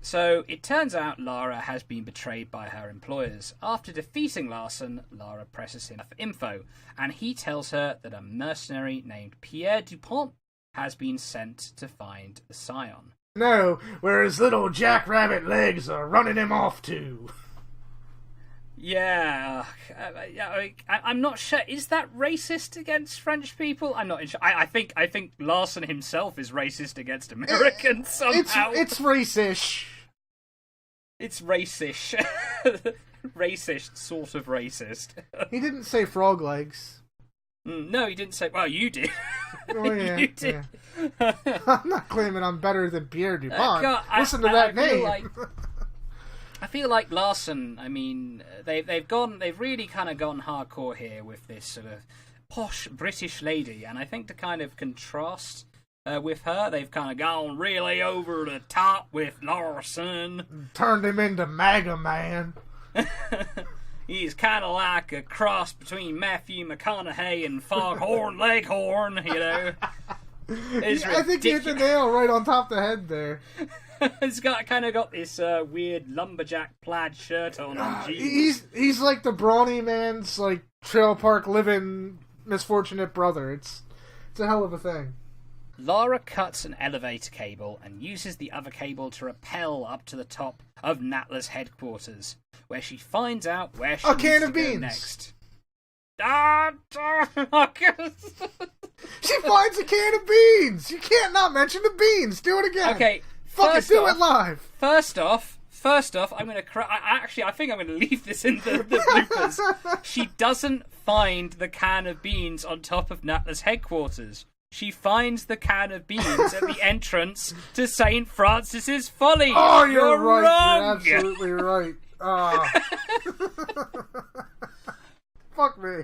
So, it turns out Lara has been betrayed by her employers. After defeating Larson, Lara presses him for info, and he tells her that a mercenary named Pierre Dupont has been sent to find the Scion. No, where his little jackrabbit legs are running him off to. Yeah, I'm not sure. Is that racist against French people? I'm not sure. I think Larson himself is racist against Americans somehow. It's racish. It's racish. Racist, sort of racist. He didn't say frog legs. No, he didn't say... Well, you did. Oh, yeah, you did. Yeah. I'm not claiming I'm better than Pierre Dupont. God, Listen to that name. I feel like Larson, I mean, they've really kind of gone hardcore here with this sort of posh British lady, and I think to kind of contrast with her, they've kind of gone really over the top with Larson. Turned him into MAGA Man. He's kind of like a cross between Matthew McConaughey and Foghorn Leghorn, you know. I think you hit the nail right on top of the head there. He's kind of got this weird lumberjack plaid shirt on jeans. He's like the brawny man's like trail park living misfortunate brother. It's a hell of a thing. Lara cuts an elevator cable and uses the other cable to rappel up to the top of NATLA's headquarters, where she finds out where she needs to go next. She finds a can of beans! You can't not mention the beans! Do it again! Okay, fuck it, do it live! First off, I'm going to I think I'm going to leave this in the bloopers. She doesn't find the can of beans on top of NATLA's headquarters. She finds the can of beans at the entrance to St. Francis's Folly. Oh, you're right. Wrong. You're absolutely right. Fuck me.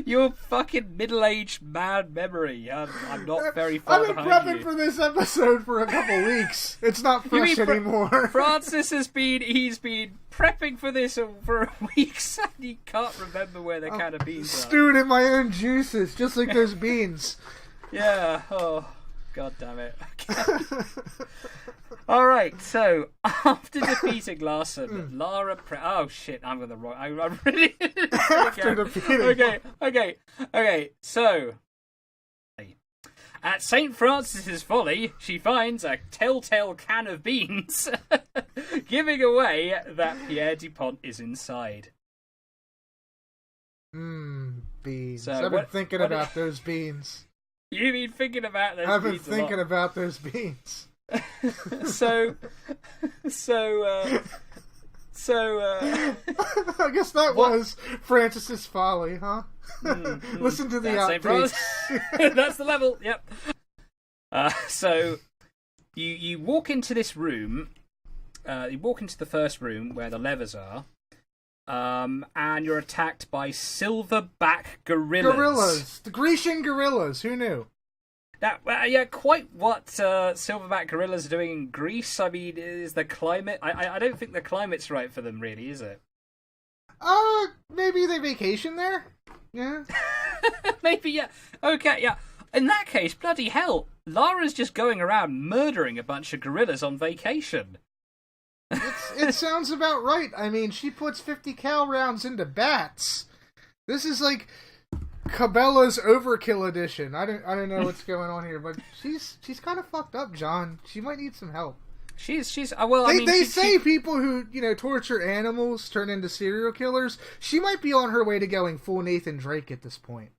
Your fucking middle-aged mad memory. I'm not very far I've been behind prepping you. for this episode for a couple weeks. It's not fresh anymore. Francis he's been prepping for this for weeks and he can't remember where the can of beans are. Stewed in my own juices, just like those beans. Yeah, oh, god damn it. Okay. Alright, so, after defeating Larson, Lara... oh shit, I'm on the wrong... I'm really... After defeating... Okay, so... At St. Francis's Folly, she finds a telltale can of beans, giving away that Pierre Dupont is inside. Beans. So I've been thinking about those beans. You've been thinking about those beans I've been thinking about those beans. So I guess that was Francis's Folly, huh? Listen to the outtakes. That's the level. Yep. So you walk into this room. You walk into the first room where the levers are, and you're attacked by silverback gorillas. Gorillas, the Grecian gorillas. Who knew? Yeah, quite what silverback gorillas are doing in Greece. I mean, is the climate? I don't think the climate's right for them, really, is it? Maybe they vacation there. Yeah. Maybe, yeah. Okay, yeah. In that case, bloody hell, Lara's just going around murdering a bunch of gorillas on vacation. It sounds about right. I mean, she puts 50 cal rounds into bats. This is like Cabela's Overkill edition. I don't know what's going on here, but she's kind of fucked up, John. She might need some help. She's well. I mean, they say people who torture animals turn into serial killers. She might be on her way to going full Nathan Drake at this point.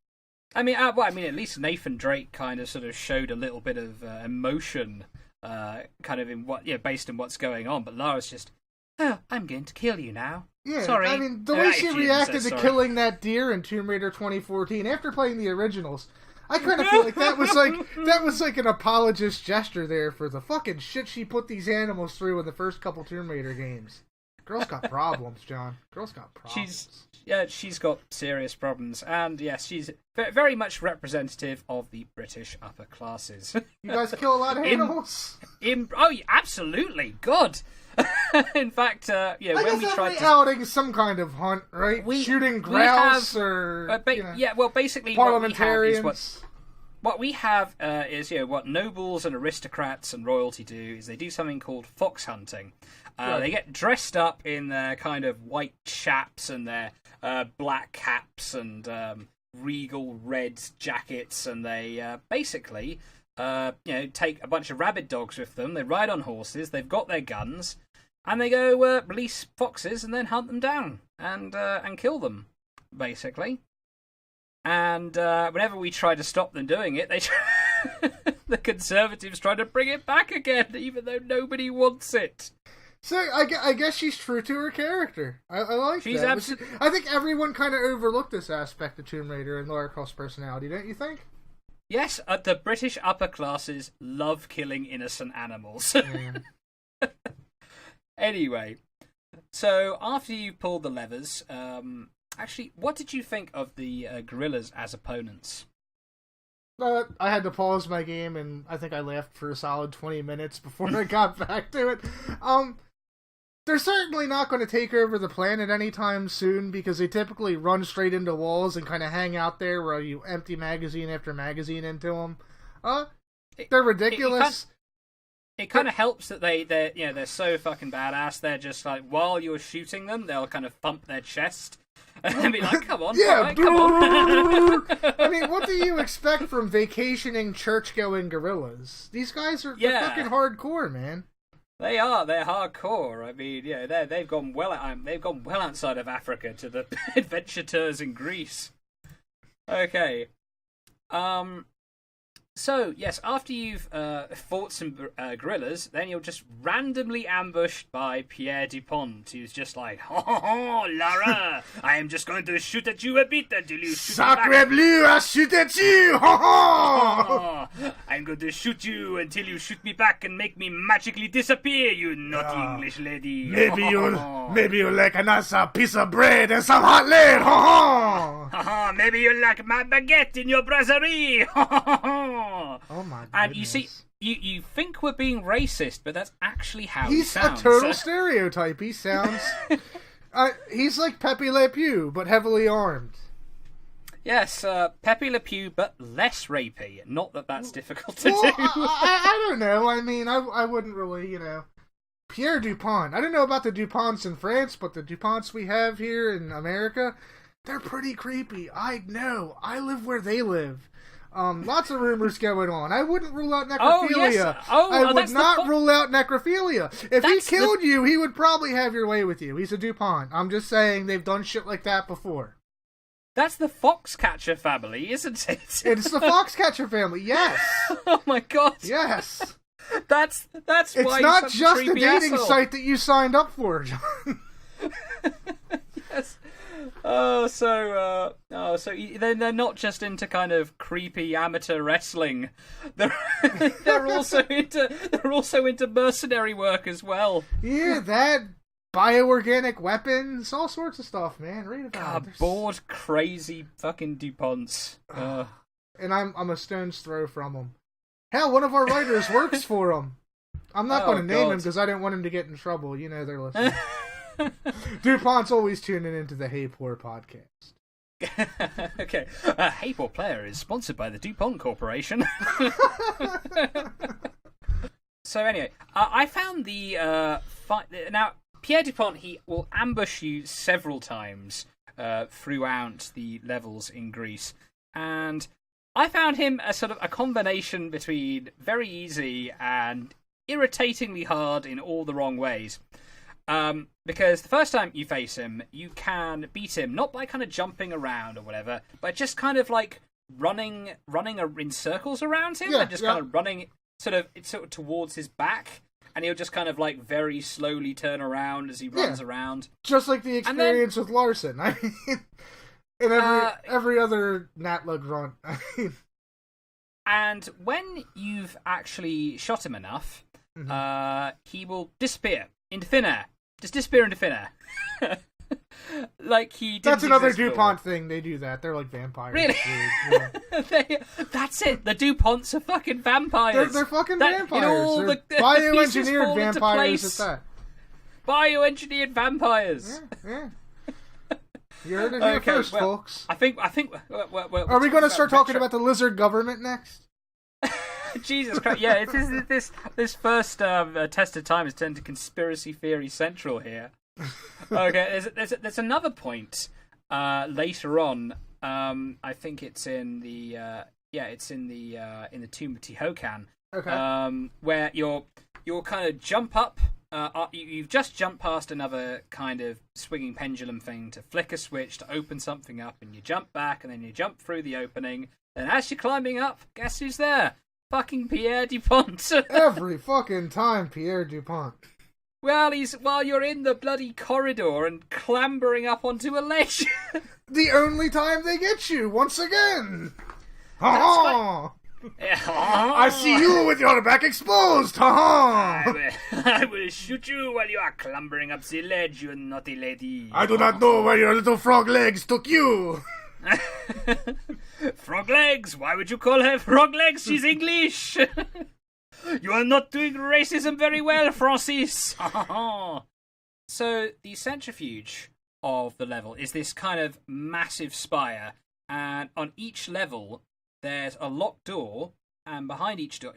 I mean, at least Nathan Drake kind of sort of showed a little bit of emotion, kind of in based on what's going on. But Lara's just, I'm going to kill you now. Yeah, sorry. I mean, the way she reacted to killing that deer in Tomb Raider 2014 after playing the originals, I kind of feel like that was like an apologist gesture there for the fucking shit she put these animals through in the first couple Tomb Raider games. Girl's got problems, John. Girl's got problems. She's got serious problems, and yes, she's very much representative of the British upper classes. You guys kill a lot of animals? Absolutely, God. In fact, when we tried to outing some kind of hunt, right? Shooting grouse basically parliamentarians. What we have is what nobles and aristocrats and royalty do is they do something called fox hunting. They get dressed up in their kind of white chaps and their black caps and regal red jackets, and they basically take a bunch of rabid dogs with them. They ride on horses. They've got their guns, and they go release foxes and then hunt them down and kill them, basically. And whenever we try to stop them doing it, the Conservatives try to bring it back again, even though nobody wants it. So I guess she's true to her character. I like that. I think everyone kind of overlooked this aspect of Tomb Raider and Lara Croft's personality, don't you think? Yes, the British upper classes love killing innocent animals. Yeah. Anyway, so after you pulled the levers, actually, what did you think of the gorillas as opponents? I had to pause my game, and I think I laughed for a solid 20 minutes before I got back to it. They're certainly not going to take over the planet anytime soon, because they typically run straight into walls and kind of hang out there where you empty magazine after magazine into them. They're ridiculous. It kind of helps that they're so fucking badass. They're just like, while you're shooting them, they'll kind of thump their chest and be like, come on, yeah, right, come on. I mean, what do you expect from vacationing church-going gorillas? These guys are fucking hardcore, man. They are. They're hardcore. I mean, they've gone well outside of Africa to the adventure tours in Greece. Okay. So, yes, after you've fought some gorillas, then you're just randomly ambushed by Pierre Dupont, who's just like, ho, Lara, I am just going to shoot at you a bit until you shoot me back. Sacre bleu, I shoot at you, ho. I'm going to shoot you until you shoot me back and make me magically disappear, you naughty English lady. Maybe you like a nice piece of bread and some hot lead, ho. Maybe you like my baguette in your brasserie, ho. Oh my goodness. And you see, you think we're being racist, but that's actually how he's he sounds. A total stereotype. He sounds... he's like Pepe Le Pew, but heavily armed. Yes, Pepe Le Pew, but less rapey. Not that that's difficult to do. I don't know. I mean, I wouldn't really, Pierre Dupont. I don't know about the Duponts in France, but the Duponts we have here in America, they're pretty creepy. I know. I live where they live. Lots of rumors going on. I wouldn't rule out necrophilia. I would not rule out necrophilia. If he killed you, he would probably have your way with you. He's a DuPont. I'm just saying they've done shit like that before. That's the Foxcatcher family, isn't it? It's the Foxcatcher family, yes. Oh my god. Yes. That's it's why not just a dating asshole. site that you signed up for, John. Yes. So they're not just into kind of creepy amateur wrestling. They're also into mercenary work as well. Yeah, that bioorganic weapons, all sorts of stuff, man. Read about it. Bored, crazy fucking DuPonts. And I'm a stone's throw from them. Hell, one of our writers works for them. I'm not going to name him because I didn't want him to get in trouble. You know they're listening. DuPont's always tuning into the Hey Poor podcast. Okay. Hey Poor Player is sponsored by the DuPont Corporation. So anyway, I found the fight... Now, Pierre DuPont, he will ambush you several times throughout the levels in Greece. And I found him a sort of a combination between very easy and irritatingly hard in all the wrong ways. Because the first time you face him, you can beat him not by kind of jumping around or whatever, but just kind of like running in circles around him and just kind of running sort of towards his back, and he'll just kind of like very slowly turn around as he runs around. Just like the experience with Larson. I mean, and every other NATLA grunt. And when you've actually shot him enough, he will disappear into thin air. Just disappear into thin air. Like he didn't That's another exist DuPont thing. They do that. They're like vampires. Really? Yeah. That's it. The DuPonts are fucking vampires. They're fucking vampires. They're the bioengineered vampires at that. Bioengineered vampires. Yeah. You heard it here first, folks. I think. Are we going to start talking about the lizard government next? Jesus Christ! Yeah, this first test of time has turned to conspiracy theory central here. Okay, there's another point later on. I think it's in the tomb of Tihocan. Okay. Where you'll kind of jump up. You've just jumped past another kind of swinging pendulum thing to flick a switch to open something up, and you jump back, and then you jump through the opening. And as you're climbing up, guess who's there? Fucking Pierre DuPont. Every fucking time, Pierre DuPont. Well, while you're in the bloody corridor and clambering up onto a ledge. The only time they get you, once again. Ha ha! I see you with your back exposed. Ha ha! I will shoot you while you are clambering up the ledge, you naughty lady. I do not know where your little frog legs took you. Frog legs? Why would you call her frog legs? She's English. You are not doing racism very well, Francis. So the centrifuge of the level is this kind of massive spire, and on each level there's a locked door, and behind each door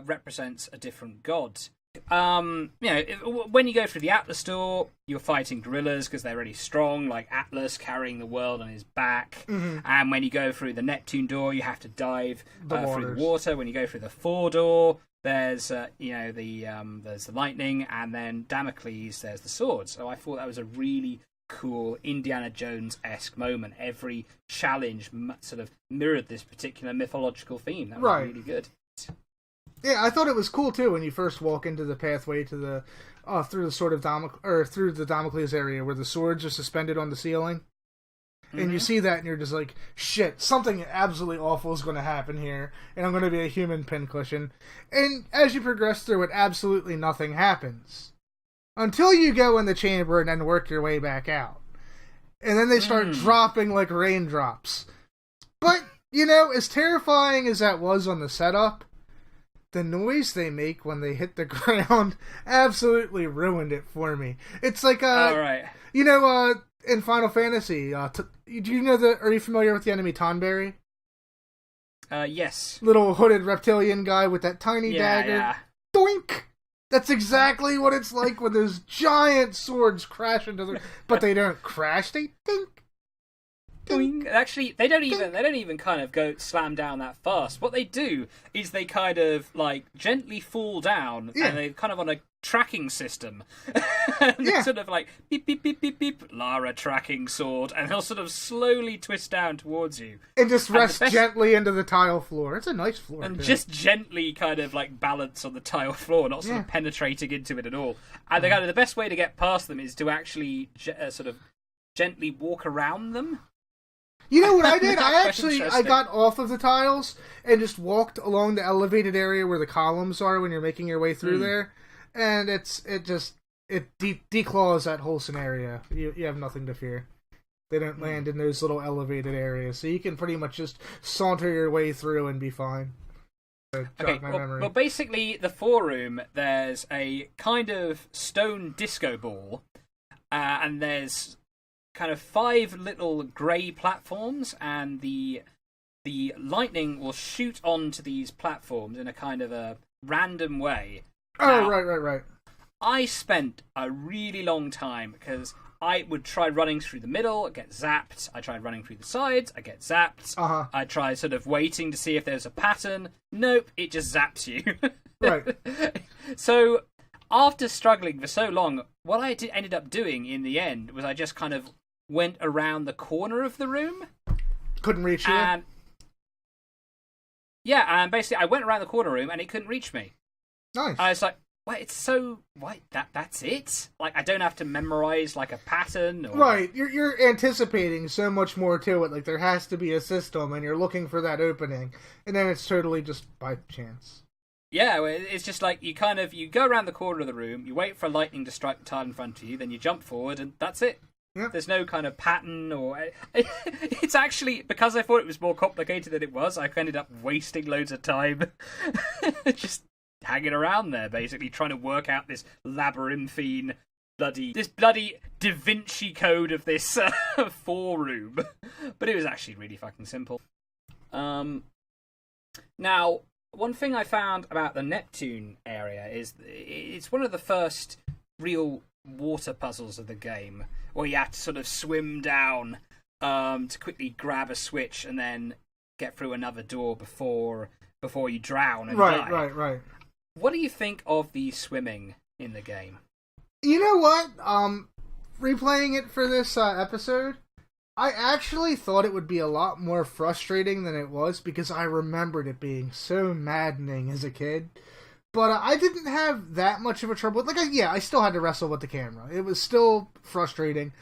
represents a different god. When you go through the Atlas door, you're fighting gorillas because they're really strong, like Atlas carrying the world on his back. Mm-hmm. And when you go through the Neptune door, you have to dive through the water. When you go through the Thor door, there's there's the lightning, and then Damocles, there's the sword. So I thought that was a really cool Indiana Jones-esque moment. Every challenge sort of mirrored this particular mythological theme. That was really good. Yeah, I thought it was cool too when you first walk into the pathway to the through the sword of through the Damocles area where the swords are suspended on the ceiling, and you see that and you're just like, shit, something absolutely awful is going to happen here, and I'm going to be a human pincushion. And as you progress through it, absolutely nothing happens until you go in the chamber and then work your way back out, and then they start dropping like raindrops. But as terrifying as that was on the setup, the noise they make when they hit the ground absolutely ruined it for me. It's like, in Final Fantasy, are you familiar with the enemy Tonberry? Yes. Little hooded reptilian guy with that tiny dagger. Yeah. Doink! That's exactly what it's like when those giant swords crash into the... But they don't crash, they dink. Actually, they don't even kind of go slam down that fast. What they do is they kind of like gently fall down, and they're kind of on a tracking system. They're sort of like beep beep beep beep beep, Lara tracking sword, and they'll sort of slowly twist down towards you and just rest gently into the tile floor. It's a nice floor, and just gently kind of like balance on the tile floor, not sort of penetrating into it at all. And the best way to get past them is to actually sort of gently walk around them. You know what I did? I got off of the tiles and just walked along the elevated area where the columns are when you're making your way through there. And it just it declaws that whole scenario. You have nothing to fear. They don't land in those little elevated areas, so you can pretty much just saunter your way through and be fine. Okay, well, basically, the forum, there's a kind of stone disco ball, and there's kind of 5 little grey platforms, and the lightning will shoot onto these platforms in a kind of a random way. Oh, now, right. I spent a really long time, because I would try running through the middle, get zapped. I tried running through the sides, I get zapped. Uh-huh. I tried sort of waiting to see if there's a pattern. Nope, it just zaps you. Right. So, after struggling for so long, what I ended up doing in the end was I just kind of went around the corner of the room. Couldn't reach you? Yeah, and basically I went around the corner room and it couldn't reach me. Nice. I was like, wait, it's so... Wait, that's it? Like, I don't have to memorize, like, a pattern? Or... Right, you're anticipating so much more to it. Like, there has to be a system, and you're looking for that opening. And then it's totally just by chance. Yeah, it's just like, you go around the corner of the room, you wait for lightning to strike the tile in front of you, then you jump forward, and that's it. Yep. There's no kind of pattern, or... It's actually, because I thought it was more complicated than it was, I ended up wasting loads of time. Just... hanging around there, basically trying to work out this labyrinthine bloody Da Vinci Code of this forum. But it was actually really fucking simple. Now, one thing I found about the Neptune area is it's one of the first real water puzzles of the game, where you have to sort of swim down to quickly grab a switch and then get through another door before you drown and die. Right. What do you think of the swimming in the game? You know what? Replaying it for this episode, I actually thought it would be a lot more frustrating than it was, because I remembered it being so maddening as a kid. But I didn't have that much of a trouble. Like, I still had to wrestle with the camera. It was still frustrating.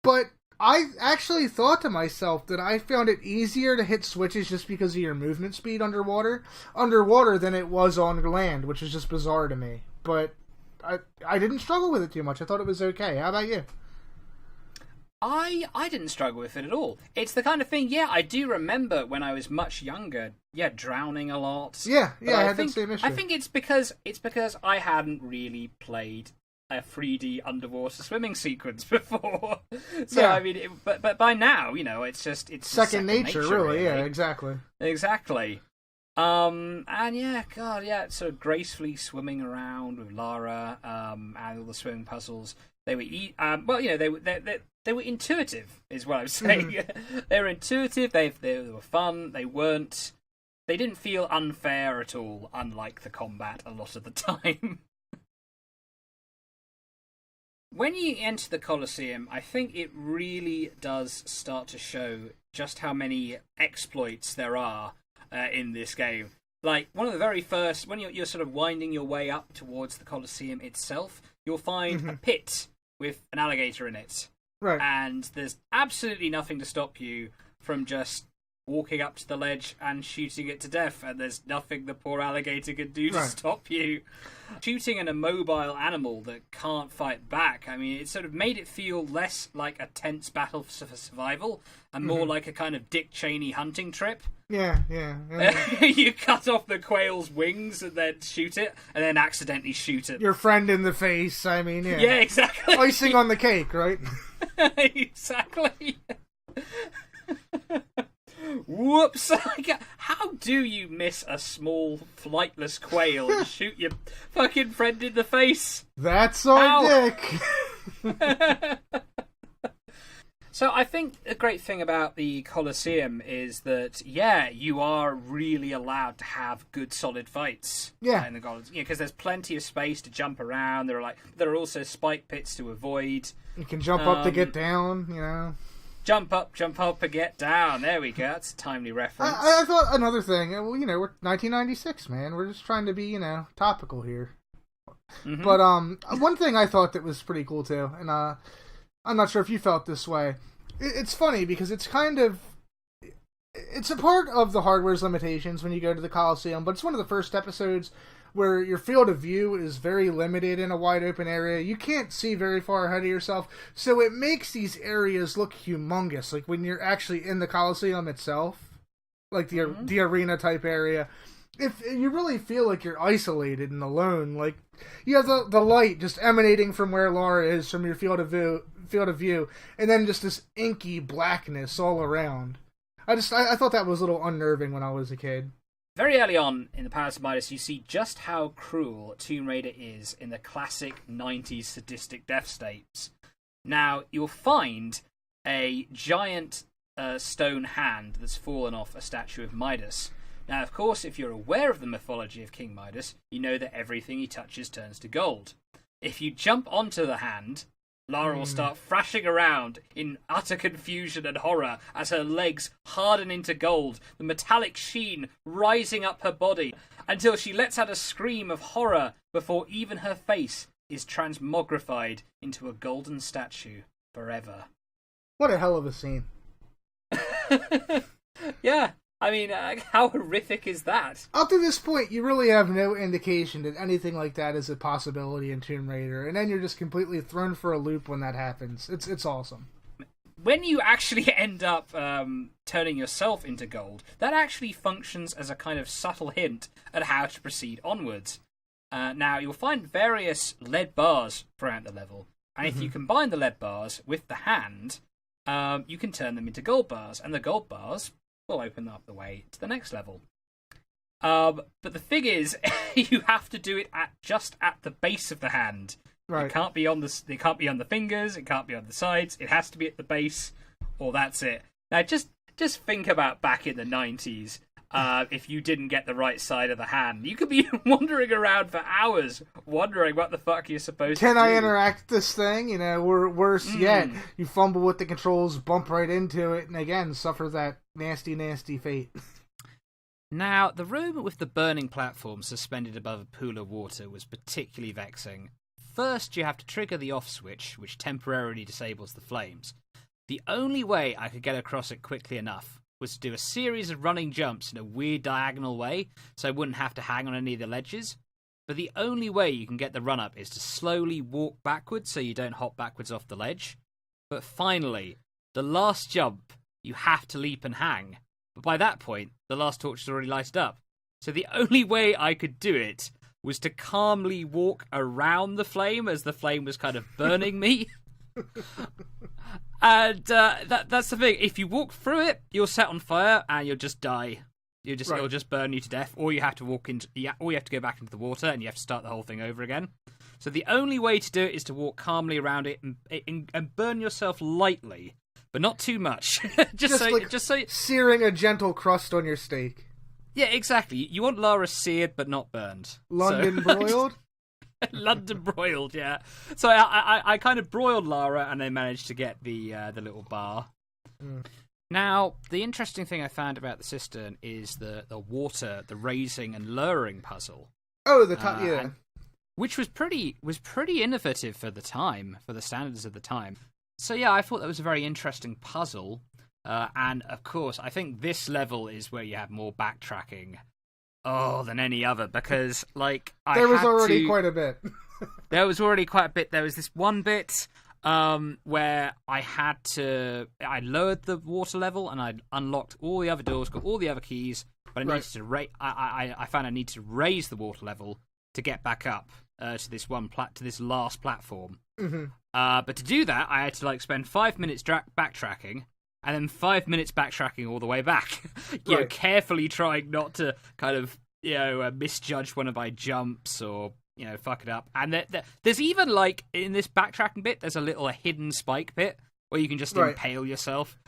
But I actually thought to myself that I found it easier to hit switches just because of your movement speed underwater than it was on land, which is just bizarre to me. But I didn't struggle with it too much. I thought it was okay. How about you? I didn't struggle with it at all. It's the kind of thing, I do remember when I was much younger, drowning a lot. Yeah, I had the same issue. I think it's because I hadn't really played a 3D underwater swimming sequence before. So, I mean, but by now, it's second nature, really. Yeah, exactly. And it's sort of gracefully swimming around with Lara, and all the swimming puzzles. They were they were intuitive, is what I'm saying. They were intuitive. They were fun. They didn't feel unfair at all, unlike the combat a lot of the time. When you enter the Colosseum, I think it really does start to show just how many exploits there are in this game. Like, one of the very first, when you're sort of winding your way up towards the Colosseum itself, you'll find a pit with an alligator in it. Right. And there's absolutely nothing to stop you from just walking up to the ledge and shooting it to death, and there's nothing the poor alligator can do to stop you. Shooting an immobile animal that can't fight back, I mean, it sort of made it feel less like a tense battle for survival, and more like a kind of Dick Cheney hunting trip. Yeah. You cut off the quail's wings and then shoot it, and then accidentally shoot it. Your friend in the face, I mean, yeah. Yeah, exactly. Icing on the cake, right? Exactly. Whoops! How do you miss a small, flightless quail and shoot your fucking friend in the face? That's our dick! So I think a great thing about the Colosseum is that, you are really allowed to have good, solid fights. Yeah. In the Colosseum, because there's plenty of space to jump around. There are also spike pits to avoid. You can jump up to get down, Jump up and get down. There we go. That's a timely reference. I thought another thing. Well, we're 1996, man. We're just trying to be, topical here. Mm-hmm. But one thing I thought that was pretty cool too, and I'm not sure if you felt this way. It's funny because it's a part of the hardware's limitations when you go to the Colosseum, but it's one of the first episodes where your field of view is very limited in a wide open area. You can't see very far ahead of yourself, so it makes these areas look humongous. Like when you're actually in the Colosseum itself, like the arena type area, if you really feel like you're isolated and alone, like you have the light just emanating from where Lara is from your field of view, and then just this inky blackness all around. I thought that was a little unnerving when I was a kid. Very early on in the Palace of Midas, you see just how cruel Tomb Raider is in the classic 90s sadistic death states. Now, you'll find a giant stone hand that's fallen off a statue of Midas. Now, of course, if you're aware of the mythology of King Midas, you know that everything he touches turns to gold. If you jump onto the hand, Lara will start thrashing around in utter confusion and horror as her legs harden into gold, the metallic sheen rising up her body, until she lets out a scream of horror before even her face is transmogrified into a golden statue forever. What a hell of a scene. Yeah. I mean, how horrific is that? Up to this point, you really have no indication that anything like that is a possibility in Tomb Raider, and then you're just completely thrown for a loop when that happens. It's awesome. When you actually end up turning yourself into gold, that actually functions as a kind of subtle hint at how to proceed onwards. Now, you'll find various lead bars throughout the level, and if you combine the lead bars with the hand, you can turn them into gold bars, and the gold bars will open up the way to the next level. But the thing is, you have to do it just at the base of the hand. Right. It can't be on the fingers. It can't be on the sides. It has to be at the base, or that's it. Now, just think about back in the 90s. If you didn't get the right side of the hand, you could be wandering around for hours, wondering what the fuck you're supposed to do. Can I interact this thing? You know, worse yet, you fumble with the controls, bump right into it, and again, suffer that nasty, nasty fate. Now, the room with the burning platform suspended above a pool of water was particularly vexing. First, you have to trigger the off switch, which temporarily disables the flames. The only way I could get across it quickly enough was to do a series of running jumps in a weird diagonal way, so I wouldn't have to hang on any of the ledges. But the only way you can get the run up is to slowly walk backwards so you don't hop backwards off the ledge. But finally, the last jump, you have to leap and hang. But by that point, the last torch is already lighted up. So the only way I could do it was to calmly walk around the flame as the flame was kind of burning me. And that's the thing. If you walk through it, you'll set on fire and you'll just die. It'll just burn you to death, or you have to or you have to go back into the water and you have to start the whole thing over again. So the only way to do it is to walk calmly around it and burn yourself lightly, but not too much. just so searing a gentle crust on your steak. Yeah, exactly. You want Lara seared but not burned. London broiled. London broiled, yeah. So I kind of broiled Lara, and I managed to get the little bar. Now, the interesting thing I found about the cistern is the water, the raising and lowering puzzle. Oh, the top, yeah. Which was pretty innovative for the time, for the standards of the time. So yeah, I thought that was a very interesting puzzle. And of course, I think this level is where you have more backtracking than any other, because there was already quite a bit. There was already quite a bit. There was this one bit where I lowered the water level and I unlocked all the other doors, got all the other keys, but I needed to I found I need to raise the water level to get back up to this last platform. Mm-hmm. But to do that, I had to spend 5 minutes backtracking. And then 5 minutes backtracking all the way back, you know, carefully trying not to kind of, misjudge one of my jumps or, fuck it up. And there's even, in this backtracking bit, there's a hidden spike bit where you can just impale yourself,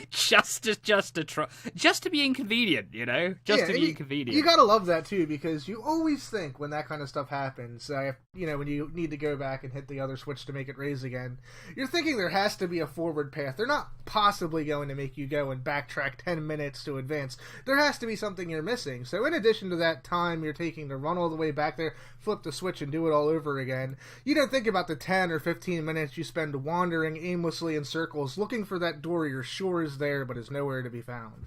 just to be inconvenient, to be inconvenient. You gotta love that too, because you always think when that kind of stuff happens, when you need to go back and hit the other switch to make it raise again, you're thinking there has to be a forward path. They're not possibly going to make you go and backtrack 10 minutes to advance. There has to be something you're missing. So in addition to that time you're taking to run all the way back there, flip the switch and do it all over again, you don't think about the 10 or 15 minutes you spend wandering aimlessly in circles looking for that door you're sure is there but is nowhere to be found.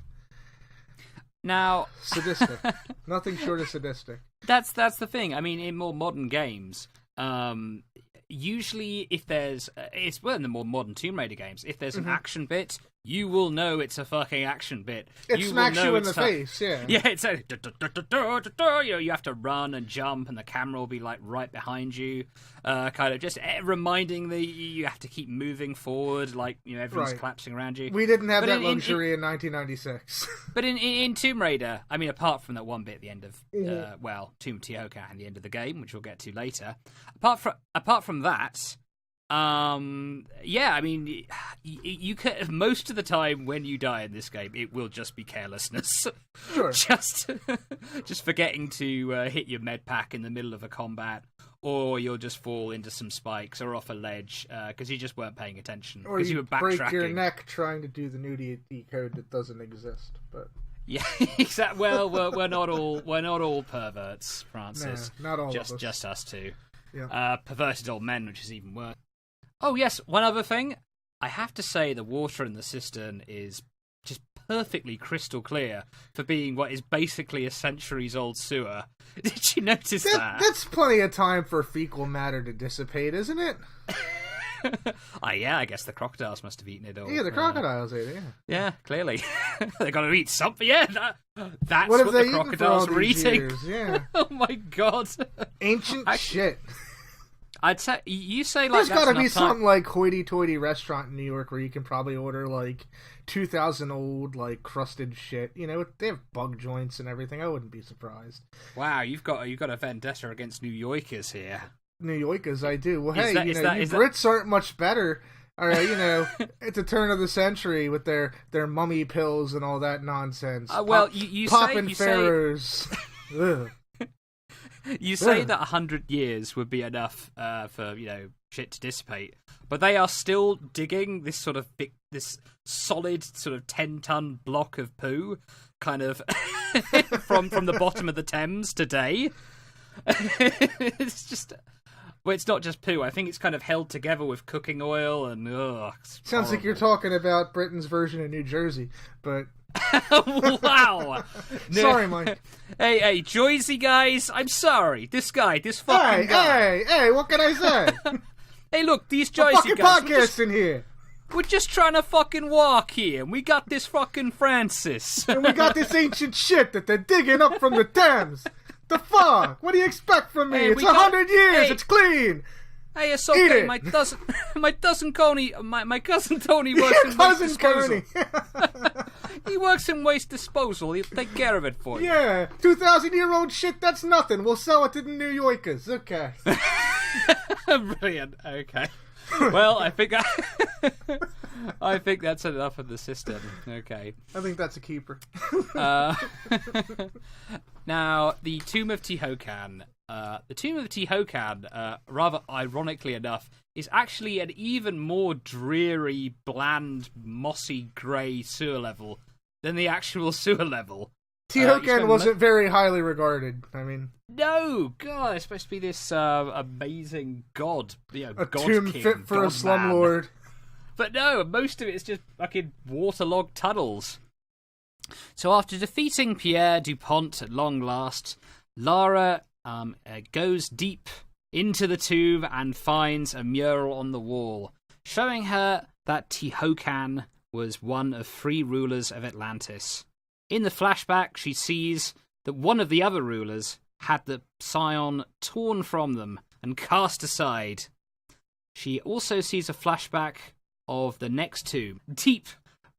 Now, Sadistic. Nothing short of sadistic. that's the thing. I mean, in more modern games, usually if there's in the more modern Tomb Raider games, if there's an action bit, you will know it's a fucking action bit. It smacks you in the face, yeah. Yeah, it's a you have to run and jump, and the camera will be like right behind you, kind of just reminding you have to keep moving forward, like everyone's collapsing around you. We didn't have that luxury in 1996. But in Tomb Raider, I mean, apart from that one bit at the end of Tomb of Tihocan at the end of the game, which we'll get to later. Apart from that. I mean, you can, most of the time when you die in this game, it will just be carelessness. Sure. just forgetting to hit your med pack in the middle of a combat, or you'll just fall into some spikes or off a ledge because you just weren't paying attention. Or you you were backtracking. break your neck trying to do the Nude code that doesn't exist. But yeah, exactly. Well, we're not all perverts, Francis. No, not all of us. Just us two. Yeah. Perverted old men, which is even worse. Oh, yes, one other thing. I have to say the water in the cistern is just perfectly crystal clear for being what is basically a centuries-old sewer. Did you notice that? That's plenty of time for fecal matter to dissipate, isn't it? Yeah, I guess the crocodiles must have eaten it all. Yeah, the crocodiles ate it, yeah. Yeah, clearly. They got to eat something. Yeah, that's what the crocodiles were eating. Years? Yeah. Oh, my God. Ancient shit. I'd say you say like there's got to be some some like hoity-toity restaurant in New York where you can probably order like 2,000 old like crusted shit. They have bug joints and everything. I wouldn't be surprised. Wow, you've got a vendetta against New Yorkers here. New Yorkers, I do. Well, Is hey, you Brits aren't much better. All right, at the turn of the century with their mummy pills and all that nonsense. Well, you popping say pharaohs. Ugh. You say that 100 years would be enough for shit to dissipate, but they are still digging this sort of this solid sort of 10-ton block of poo, kind of from the bottom of the Thames today. It's just. Well, it's not just poo. I think it's kind of held together with cooking oil and. Sounds like you're talking about Britain's version of New Jersey, but. Wow! Sorry, Mike. Hey, Jersey guys, I'm sorry. This fucking guy. Hey, what can I say? Hey, look, these A Jersey fucking guys. podcast in here. We're just trying to fucking walk here, and we got this fucking Francis. And we got this ancient shit that they're digging up from the Thames. The fuck? What do you expect from me? Hey, it's 100 years. Hey. It's clean. Hey, it's okay. It. My cousin Tony works in waste disposal. He works in waste disposal. He'll take care of it for you. Yeah, 2,000-year-old shit. That's nothing. We'll sell it to the New Yorkers. Okay. Brilliant. Okay. Well, I think that's enough of the system. Okay. I think that's a keeper. Now, the Tomb of Tihocan. The Tomb of Tihocan, rather ironically enough, is actually an even more dreary, bland, mossy grey sewer level than the actual sewer level. Tihocan wasn't very highly regarded. I mean, no, God, it's supposed to be this amazing god, a god tomb king, fit for a god slumlord. man. But no, most of it is just fucking waterlogged tunnels. So after defeating Pierre Dupont at long last, Lara goes deep into the tomb and finds a mural on the wall, showing her that Tihocan was one of 3 rulers of Atlantis. In the flashback, she sees that one of the other rulers had the scion torn from them and cast aside. She also sees a flashback of the next tomb, deep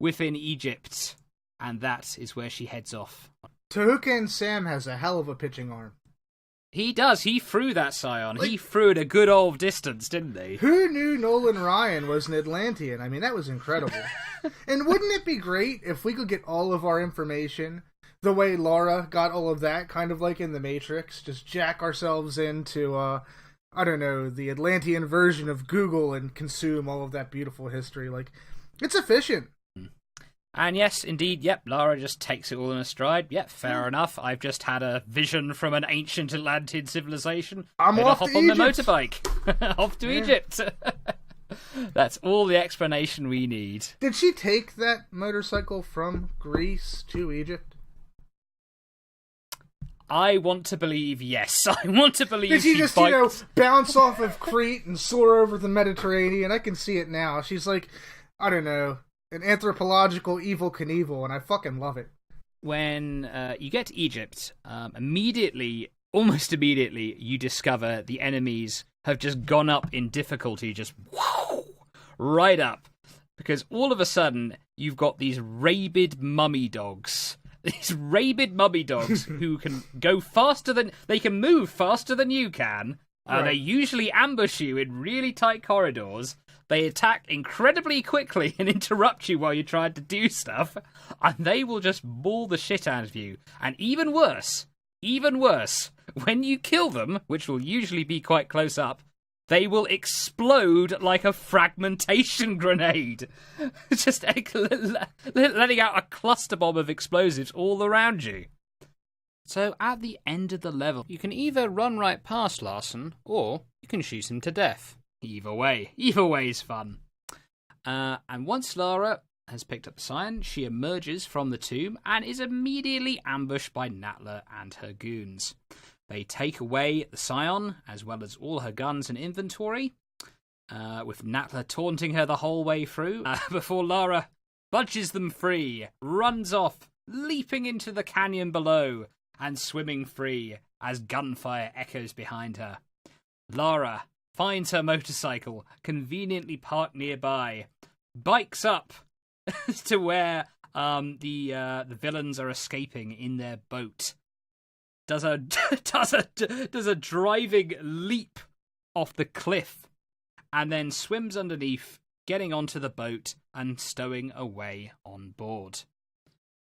within Egypt, and that is where she heads off. Tihocan Sam has a hell of a pitching arm. He does. He threw that scion. He threw it a good old distance, didn't he? Who knew Nolan Ryan was an Atlantean? I mean, that was incredible. And wouldn't it be great if we could get all of our information the way Lara got all of that, kind of like in The Matrix? Just jack ourselves into, I don't know, the Atlantean version of Google and consume all of that beautiful history. Like, it's efficient. And yes, indeed, yep, Lara just takes it all in a stride. Yep, fair enough. I've just had a vision from an ancient Atlantean civilization. I'm off hop to on the Egypt. motorbike. Off to Egypt. That's all the explanation we need. Did she take that motorcycle from Greece to Egypt? I want to believe yes. I want to believe Did she just, bites... bounce off of Crete and soar over the Mediterranean? I can see it now. She's like, I don't know, an anthropological Evel Knievel, and I fucking love it. When you get to Egypt, almost immediately, you discover the enemies have just gone up in difficulty, just right up. Because all of a sudden, you've got these rabid mummy dogs. These rabid mummy dogs who can go faster than... They can move faster than you can. Right. They usually ambush you in really tight corridors. They attack incredibly quickly and interrupt you while you're trying to do stuff. And they will just maul the shit out of you. And even worse, when you kill them, which will usually be quite close up, they will explode like a fragmentation grenade. Just letting out a cluster bomb of explosives all around you. So at the end of the level, you can either run right past Larson, or you can shoot him to death. Either way is fun. And once Lara has picked up the sign, she emerges from the tomb and is immediately ambushed by NATLA and her goons. They take away the Scion, as well as all her guns and inventory, with NATLA taunting her the whole way through, before Lara budges them free, runs off, leaping into the canyon below, and swimming free as gunfire echoes behind her. Lara finds her motorcycle, conveniently parked nearby, bikes up to where the villains are escaping in their boat. Does a driving leap off the cliff, and then swims underneath, getting onto the boat and stowing away on board.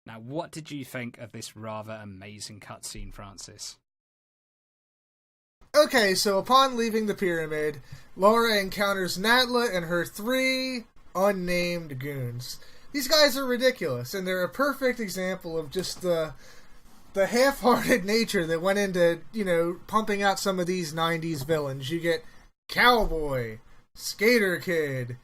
Now, what did you think of this rather amazing cutscene, Francis? Okay, so upon leaving the pyramid, Lara encounters NATLA and her 3 unnamed goons. These guys are ridiculous, and they're a perfect example of just the half-hearted nature that went into, pumping out some of these 90s villains. You get Cowboy, Skater Kid,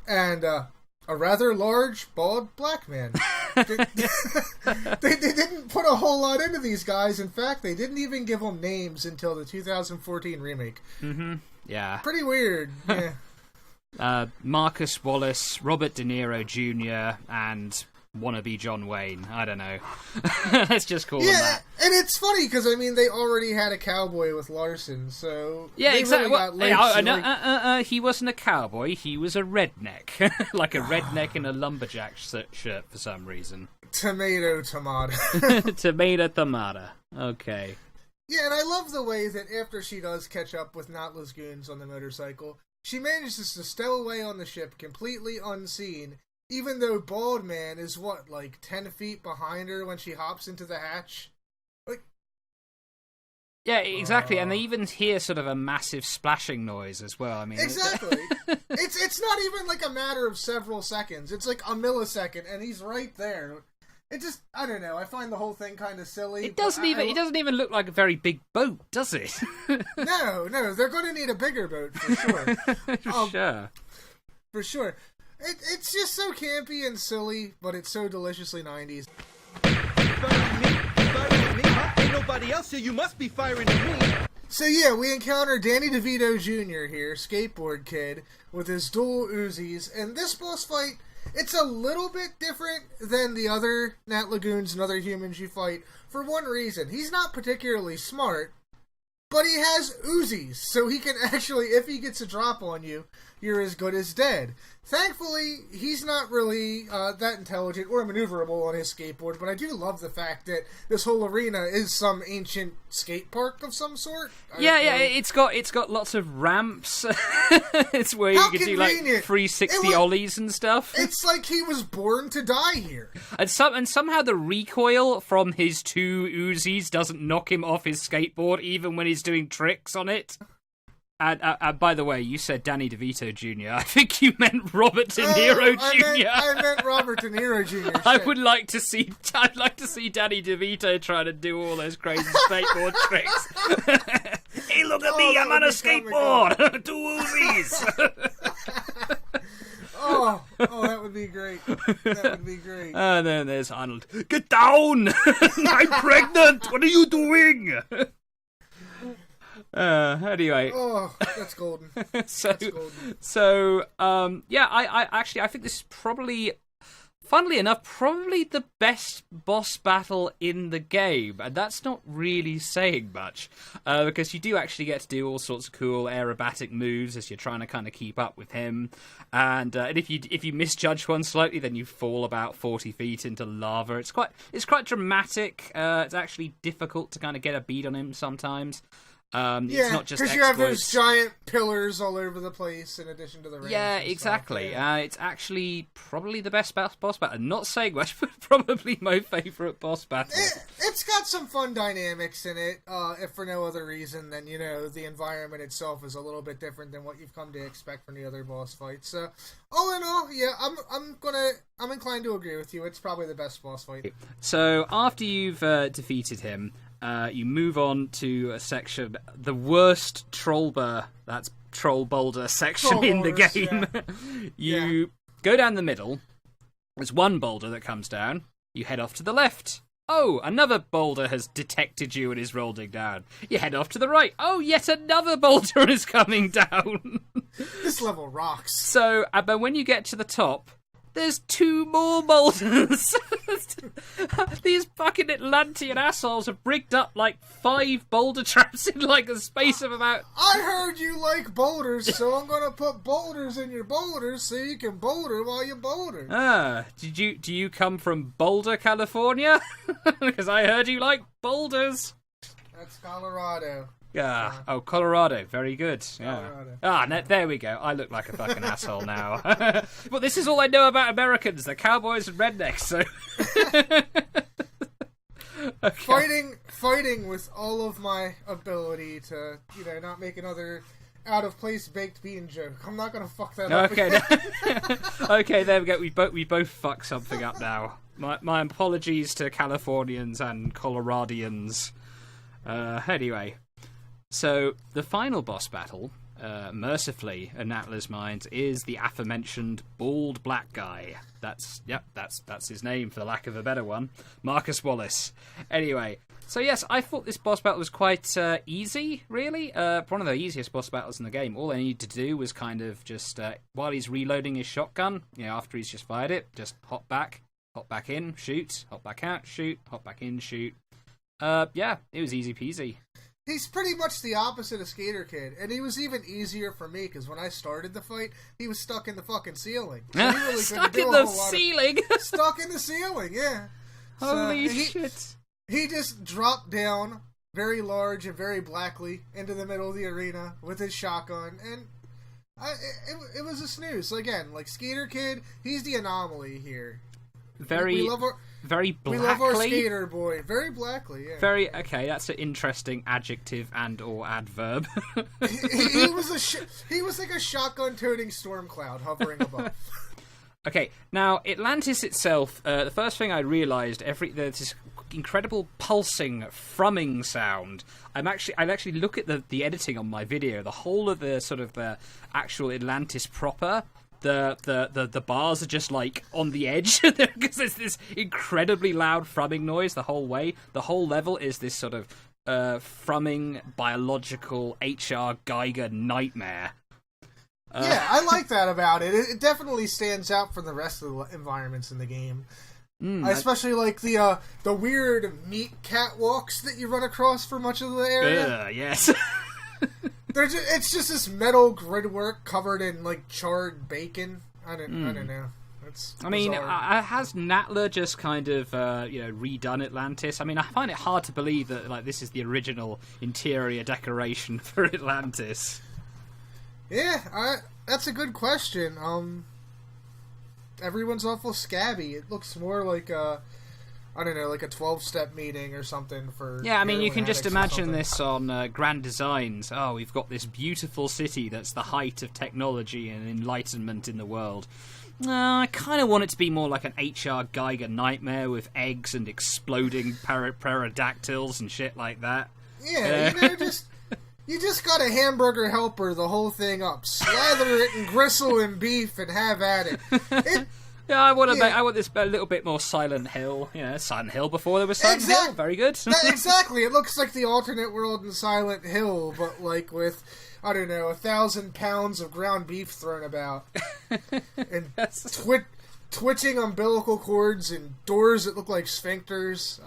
and a rather large, bald black man. They didn't put a whole lot into these guys. In fact, they didn't even give them names until the 2014 remake. Mm-hmm. Yeah. Pretty weird. Yeah. Marcus Wallace, Robert De Niro Jr., and wannabe John Wayne. I don't know. Let's just call him that. And it's funny because they already had a cowboy with Larson, so yeah, exactly. Really he wasn't a cowboy. He was a redneck, like a redneck in a lumberjack shirt for some reason. Tomato. Tomato. Okay. Yeah, and I love the way that after she does catch up with NATLA's goons on the motorcycle, she manages to stow away on the ship completely unseen. Even though Bald Man is, 10 feet behind her when she hops into the hatch? Yeah, exactly, and they even hear sort of a massive splashing noise as well. Exactly. It's not even a matter of several seconds. It's a millisecond, and he's right there. It just, I don't know, I find the whole thing kind of silly. It doesn't even look like a very big boat, does it? No, they're going to need a bigger boat, for sure. Sure. For sure. It's just so campy and silly, but it's so deliciously 90s. Firing at me, huh? Ain't nobody else here, you must be firing at me. So yeah, we encounter Danny DeVito Jr. here, skateboard kid, with his dual Uzis, and this boss fight, it's a little bit different than the other Nat Lagoons and other humans you fight, for one reason. He's not particularly smart, but he has Uzis, so he can actually, if he gets a drop on you, you're as good as dead. Thankfully, he's not really that intelligent or maneuverable on his skateboard, but I do love the fact that this whole arena is some ancient skate park of some sort. It's got lots of ramps. It's where you can do 360 ollies and stuff. It's like he was born to die here. And somehow the recoil from his 2 Uzis doesn't knock him off his skateboard, even when he's doing tricks on it. And by the way, you said Danny DeVito Jr. I think you meant Robert De Niro Jr. I meant Robert De Niro Jr. I'd like to see Danny DeVito trying to do all those crazy skateboard tricks. Hey, look at me! I'm on a skateboard. 2 Uzis. that would be great. That would be great. And then there's Arnold. Get down! I'm pregnant! What are you doing? Anyway. Oh, that's golden. I think this is probably, funnily enough, probably the best boss battle in the game, and that's not really saying much, because you do actually get to do all sorts of cool aerobatic moves as you're trying to kind of keep up with him, and if you misjudge one slightly, then you fall about 40 feet into lava. It's quite dramatic. It's actually difficult to kind of get a beat on him sometimes. It's not just because you have those giant pillars all over the place in addition to the range. Yeah, exactly. It's actually probably the best boss battle. Not saying much, but probably my favourite boss battle. It's got some fun dynamics in it, if for no other reason than, the environment itself is a little bit different than what you've come to expect from the other boss fights. So, all in all, yeah, I'm inclined to agree with you. It's probably the best boss fight. So, after you've defeated him, you move on to a section, the worst troll boulder section in the game. Yeah. You go down the middle. There's one boulder that comes down. You head off to the left. Oh, another boulder has detected you and is rolling down. You head off to the right. Oh, yet another boulder is coming down. This level rocks. So, but when you get to the top, there's two more boulders. These fucking Atlantean assholes have rigged up like 5 boulder traps in like a space of about... I heard you like boulders, so I'm gonna put boulders in your boulders so you can boulder while you boulder. Do you come from Boulder, California? Because I heard you like boulders. That's Colorado. Yeah. Oh, Colorado. Very good. Yeah. Colorado. There we go. I look like a fucking asshole now. But this is all I know about Americans. They're cowboys and rednecks, so... Okay. Fighting with all of my ability to, not make another out-of-place baked bean joke. I'm not gonna fuck that up again. Okay, there we go. We both fucked something up now. My apologies to Californians and Coloradians. Anyway... So, the final boss battle, mercifully, in NATLA's mind, is the aforementioned bald black guy. That's his name, for the lack of a better one. Marcus Wallace. Anyway, so yes, I thought this boss battle was quite easy, really. One of the easiest boss battles in the game. All I needed to do was kind of just, while he's reloading his shotgun, after he's just fired it, just hop back in, shoot, hop back out, shoot, hop back in, shoot. It was easy peasy. He's pretty much the opposite of Skater Kid, and he was even easier for me, because when I started the fight, he was stuck in the fucking ceiling. So he really stuck in the ceiling? Stuck in the ceiling, yeah. Holy shit. He just dropped down, very large and very blackly, into the middle of the arena with his shotgun, and it was a snooze. So again, like Skater Kid, he's the anomaly here. Very blackly. We love our skater boy. Very blackly, yeah. Okay, that's an interesting adjective and or adverb. he was like a shotgun-toting storm cloud hovering above. Okay, now Atlantis itself. The first thing I realised, there's this incredible pulsing, thrumming sound. I actually look at the editing on my video. The whole of the sort of the actual Atlantis proper. The bars are just like on the edge because there's this incredibly loud thrumming noise the whole way. The whole level is this sort of thrumming biological H.R. Geiger nightmare. Yeah, I like that about it. It definitely stands out from the rest of the environments in the game. I especially like the weird meat catwalks that you run across for much of the area. Yes. It's just this metal gridwork covered in like charred bacon. I don't know. It's bizarre. Has NATLA just kind of redone Atlantis? I mean, I find it hard to believe that like this is the original interior decoration for Atlantis. Yeah, that's a good question. Everyone's awful scabby. It looks more like I don't know, like a 12-step meeting or something for... Yeah, I mean, you can just imagine this on Grand Designs. Oh, we've got this beautiful city that's the height of technology and enlightenment in the world. I kind of want it to be more like an H.R. Geiger nightmare with eggs and exploding pterodactyls and shit like that. Yeah, just You just got a hamburger helper the whole thing up. Slather it in gristle and beef and have at it. Yeah, I want this a little bit more Silent Hill. You know, Silent Hill before there was Silent Hill. Very good. Exactly. It looks like the alternate world in Silent Hill, but like with, I don't know, 1,000 pounds of ground beef thrown about. And twitching umbilical cords and doors that look like sphincters.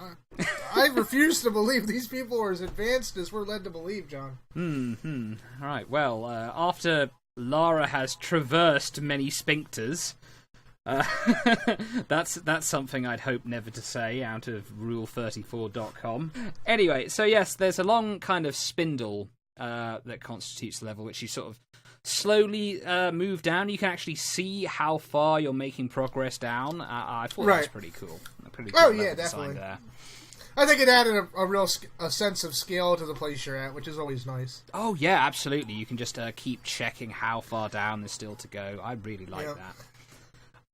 I refuse to believe these people are as advanced as we're led to believe, John. All right, well, after Lara has traversed many sphincters... that's something I'd hope never to say out of rule34.com. Anyway, so yes, there's a long kind of spindle that constitutes the level, which you sort of slowly move down. You can actually see how far you're making progress down. I thought that was pretty cool. Yeah, definitely. There. I think it added a sense of scale to the place you're at, which is always nice. Oh yeah, absolutely. You can just keep checking how far down there's still to go. I really like that.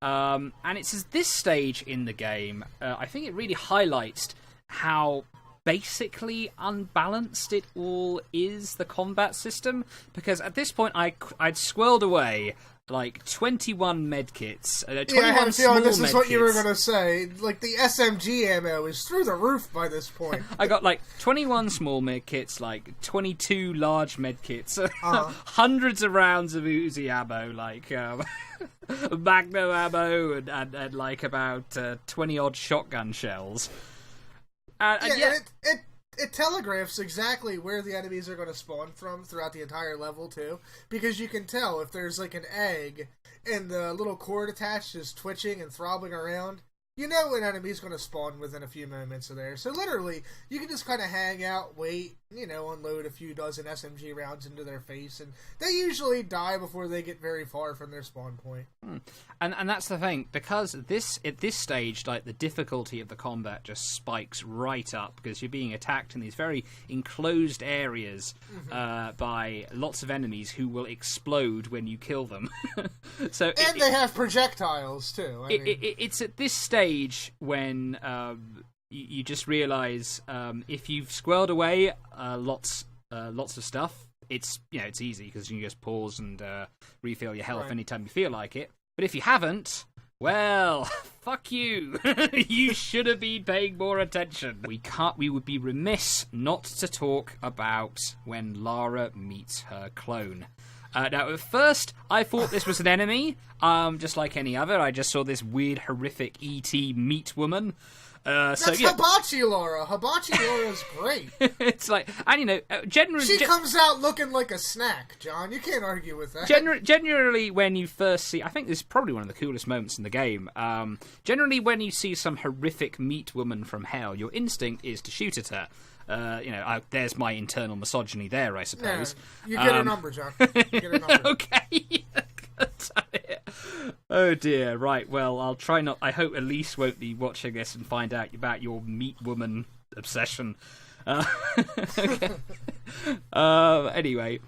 And it's at this stage in the game, I think it really highlights how basically unbalanced it all is, the combat system, because at this point I'd squirreled away like 21 medkits, 21 I had a feeling this is what you were medkits. going to say. Like, the SMG ammo is through the roof by this point. I got like 21 small medkits, like 22 large medkits, hundreds of rounds of Uzi ammo, like Magnum ammo, and like about 20 odd shotgun shells. It telegraphs exactly where the enemies are going to spawn from throughout the entire level, too. Because you can tell if there's, like, an egg and the little cord attached is twitching and throbbing around, you know an enemy's going to spawn within a few moments of there. So, literally, you can just kind of hang out, wait, unload a few dozen SMG rounds into their face, and they usually die before they get very far from their spawn point. And that's the thing, because at this stage, like, the difficulty of the combat just spikes right up, because you're being attacked in these very enclosed areas by lots of enemies who will explode when you kill them. They have projectiles, too. It's at this stage when you just realise if you've squirreled away lots of stuff, it's easy, because you can just pause and refill your health anytime you feel like it. But if you haven't, well, fuck you. You should have been paying more attention. We would be remiss not to talk about when Lara meets her clone. Now, at first, I thought this was an enemy, just like any other. I just saw this weird, horrific E.T. meat woman. That's Hibachi Lara. Hibachi Lara's great. It's like, and generally... She comes out looking like a snack, John. You can't argue with that. Generally, when you first see... I think this is probably one of the coolest moments in the game. Generally, when you see some horrific meat woman from hell, your instinct is to shoot at her. There's my internal misogyny there, I suppose. You get her number, John. You get her number. Okay. Oh dear, right, well, I'll try not... I hope Elise won't be watching this and find out about your meat woman obsession. Anyway.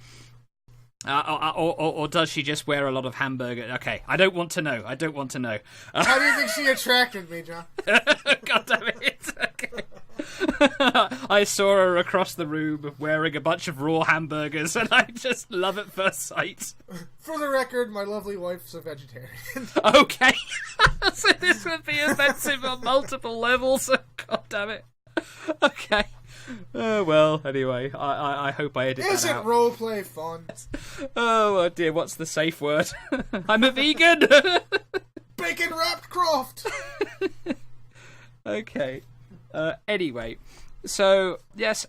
Or does she just wear a lot of hamburger? Okay, I don't want to know. How do you think she attracted me, John? God damn it. Okay. I saw her across the room wearing a bunch of raw hamburgers, and I just love at first sight. For the record, my lovely wife's a vegetarian. Okay. So this would be offensive on multiple levels. God damn it. Okay. Well, anyway, I hope I edit that out. Isn't roleplay fun? Oh dear, what's the safe word? I'm a vegan! Bacon-wrapped Croft! Okay. Anyway, so yes,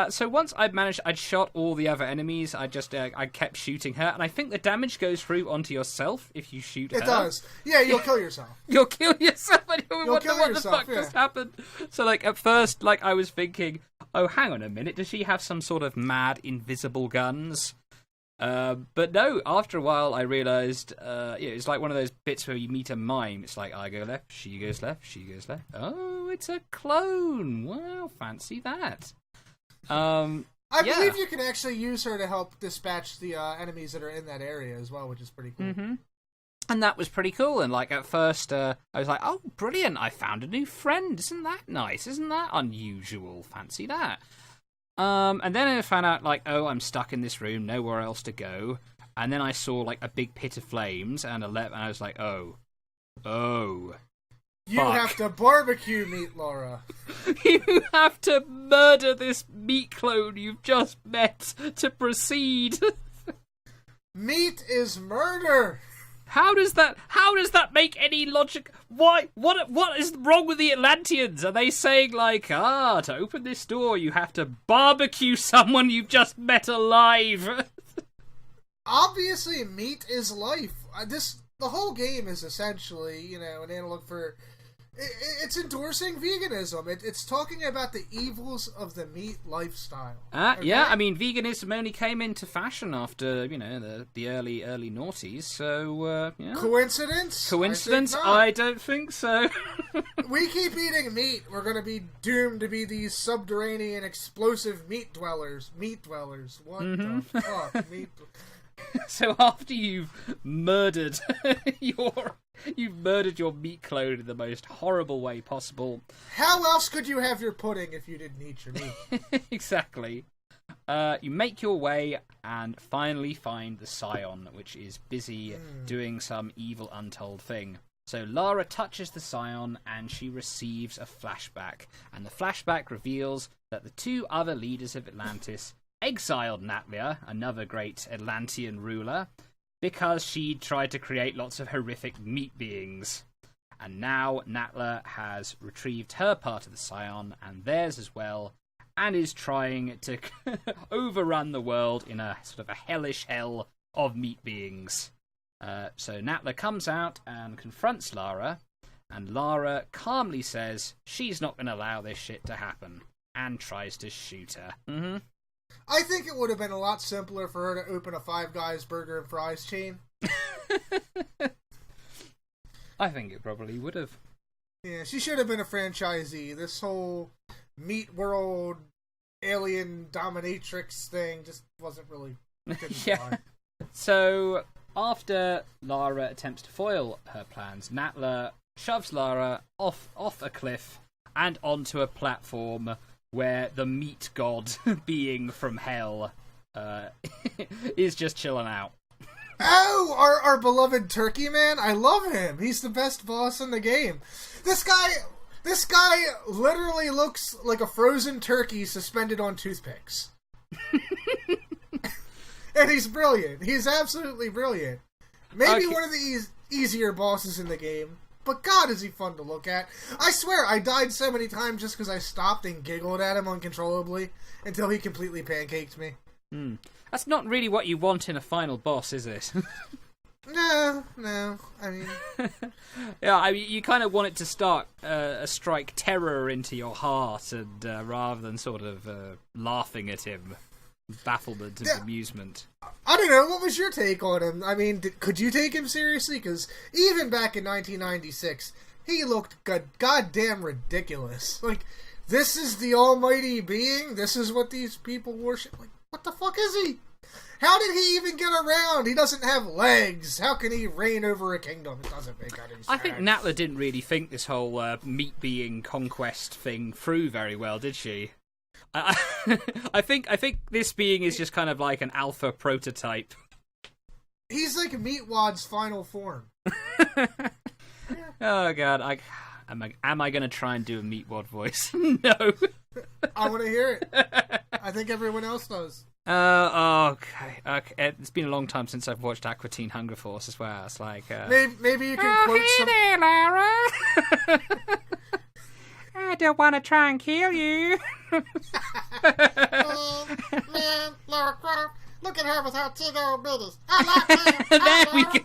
so once I'd shot all the other enemies, I kept shooting her, and I think the damage goes through onto yourself if you shoot her. It does. Yeah, you'll kill yourself. You'll kill yourself, and you'll wonder what the fuck just happened. So, like, at first, like, I was thinking, oh, hang on a minute, does she have some sort of mad invisible guns? But no, after a while I realised, it's like one of those bits where you meet a mime. It's like, I go left, she goes left, she goes left. Oh, it's a clone. Wow, fancy that. I believe you can actually use her to help dispatch the enemies that are in that area as well, which is pretty cool. Mm-hmm. And that was pretty cool. And like at first, I was like, oh, brilliant, I found a new friend. Isn't that nice? Isn't that unusual? Fancy that. And then I found out, like, oh, I'm stuck in this room, nowhere else to go. And then I saw, like, a big pit of flames, and I was like, oh. You Fuck. have to barbecue meat, Lara. You have to murder this meat clone you've just met to proceed. Meat is murder. How does that make any logic? Why? What is wrong with the Atlanteans? Are they saying, like, to open this door you have to barbecue someone you've just met alive? Obviously, meat is life. The whole game is essentially, an analog for... It's endorsing veganism. It's talking about the evils of the meat lifestyle. Okay? Yeah, I mean, veganism only came into fashion after, the early noughties, so, yeah. Coincidence? Coincidence? I don't think so. We keep eating meat, we're going to be doomed to be these subterranean explosive meat dwellers. Meat dwellers. What the fuck? So after you've murdered your meat clone in the most horrible way possible. How else could you have your pudding if you didn't eat your meat? Exactly. You make your way and finally find the Scion, which is busy doing some evil untold thing. So Lara touches the Scion and she receives a flashback. And the flashback reveals that the two other leaders of Atlantis exiled NATLA, another great Atlantean ruler, because she tried to create lots of horrific meat beings. And now NATLA has retrieved her part of the Scion, and theirs as well, and is trying to overrun the world in a sort of a hellish hell of meat beings. So NATLA comes out and confronts Lara, and Lara calmly says she's not going to allow this shit to happen, and tries to shoot her. Mm-hmm. I think it would have been a lot simpler for her to open a Five Guys burger and fries chain. I think it probably would have. Yeah, she should have been a franchisee. This whole meat world, alien dominatrix thing just wasn't really... Yeah. So, after Lara attempts to foil her plans, NATLA shoves Lara off a cliff and onto a platform where the meat god being from hell is just chilling out. Oh, our beloved Turkey Man! I love him. He's the best boss in the game. This guy literally looks like a frozen turkey suspended on toothpicks. And he's brilliant. He's absolutely brilliant. Maybe one of the easier bosses in the game. But God, is he fun to look at. I swear, I died so many times just because I stopped and giggled at him uncontrollably until he completely pancaked me. That's not really what you want in a final boss, is it? No. I mean... Yeah, I mean, you kind of want it to strike terror into your heart, and rather than sort of laughing at him, bafflement and amusement. I don't know, what was your take on him? I mean, could you take him seriously? Because even back in 1996, he looked goddamn ridiculous. Like, this is the almighty being? This is what these people worship? Like, what the fuck is he? How did he even get around? He doesn't have legs. How can he reign over a kingdom? It doesn't make any sense. I think NATLA didn't really think this whole meat being conquest thing through very well, did she? I think this being is just kind of like an alpha prototype. He's like Meatwad's final form. Oh God, am I going to try and do a Meatwad voice? No. I want to hear it. I think everyone else does. Okay. It's been a long time since I've watched Aqua Teen Hunger Force as well. It's like maybe you can quote some. There, Lara. I don't want to try and kill you. Man, Lara Croft, look at her with her big old bitties. I like her. There we go.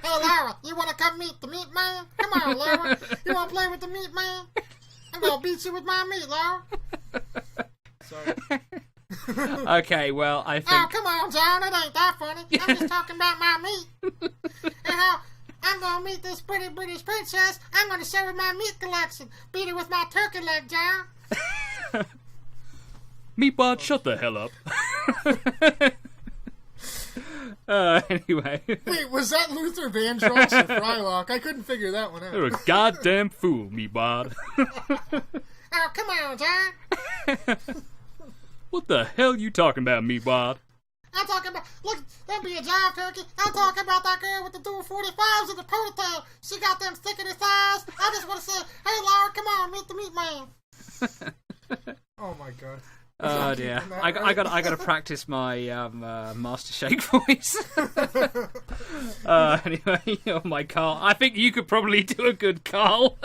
Hey, Lara, you want to come meet the meat man? Come on, Lara. You want to play with the meat man? I'm going to beat you with my meat, Lara. Sorry. Okay, well, I think... Oh, come on, John. It ain't that funny. I'm just talking about my meat. And how I'm going to meet this pretty British princess. I'm going to show her my meat collection. Beat her with my turkey leg, John. Meatbot, shut the hell up. Anyway. Wait, was that Luther Vandross or Frylock? I couldn't figure that one out. You're a goddamn fool, Meatbot. Oh, come on, John. What the hell you talking about, Meatwad? I'm talking about, look, don't be a jive turkey. I'm talking about that girl with the dual 45s and the ponytail. She got them sticking in thighs. I just want to say, hey, Lara, come on, meet the meat man. Oh, my God. Oh dear, I got to practice my Master Shake voice. Anyway, oh my Carl, I think you could probably do a good Carl.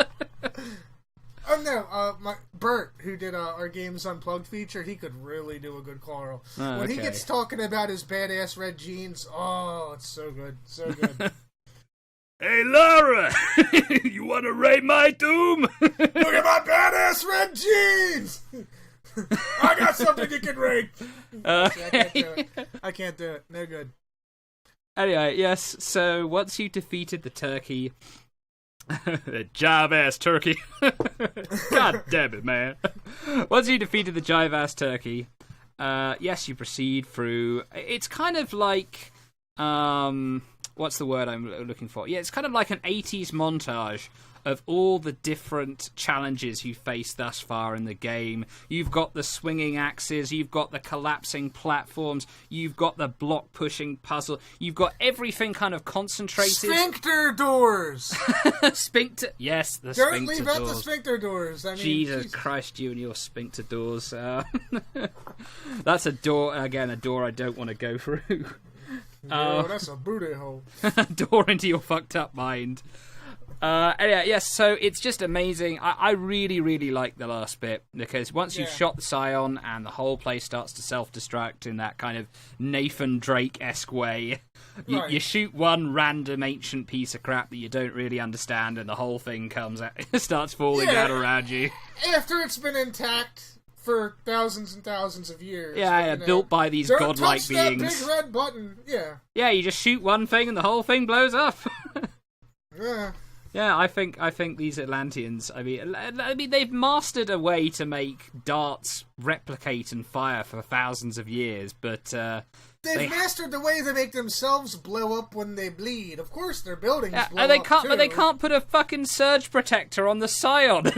Oh no, my Bert, who did our Games Unplugged feature, he could really do a good Carl. Oh, when he okay. gets talking about his badass red jeans, oh, it's so good, so good. Hey Lara, you want to raid my tomb? Look at my badass red jeans. I got something you can raid. I can't do it. I can't do it. No good. Anyway, yes. So once you defeated the turkey. The jive-ass turkey. God damn it, man. Once you defeated the jive-ass turkey, yes, you proceed through... It's kind of like... what's the word I'm looking for? Yeah, it's kind of like an 80s montage of all the different challenges you faced thus far in the game. You've got the swinging axes, you've got the collapsing platforms, you've got the block-pushing puzzle, you've got everything kind of concentrated. Sphincter doors! Sphincter... Yes, the Don't sphincter leave doors. out the sphincter doors. I mean, Jesus Christ, you and your sphincter doors. That's a door, again, a door I don't want to go through. No, that's a booty hole. Door into your fucked up mind. Anyway, yes, so it's just amazing. I really, really like the last bit, because once you've shot the Scion and the whole place starts to self-destruct in that kind of Nathan Drake-esque way, you shoot one random ancient piece of crap that you don't really understand, and the whole thing comes out, starts falling down around you. After it's been intact for thousands and thousands of years. Yeah, built by these don't godlike touch beings. That big red button. Yeah. Yeah, you just shoot one thing and the whole thing blows up. Yeah. Yeah, I think these Atlanteans. I mean, they've mastered a way to make darts replicate and fire for thousands of years, but they've mastered the way they make themselves blow up when they bleed. Of course, their buildings blow and they up can't, too. but they can't put a fucking surge protector on the Scion.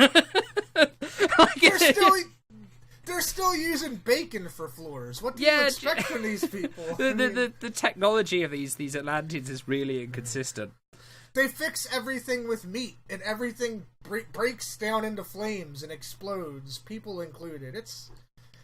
They're still using bacon for floors. What do you expect from these people? The technology of these Atlanteans is really inconsistent. They fix everything with meat, and everything breaks down into flames and explodes, people included.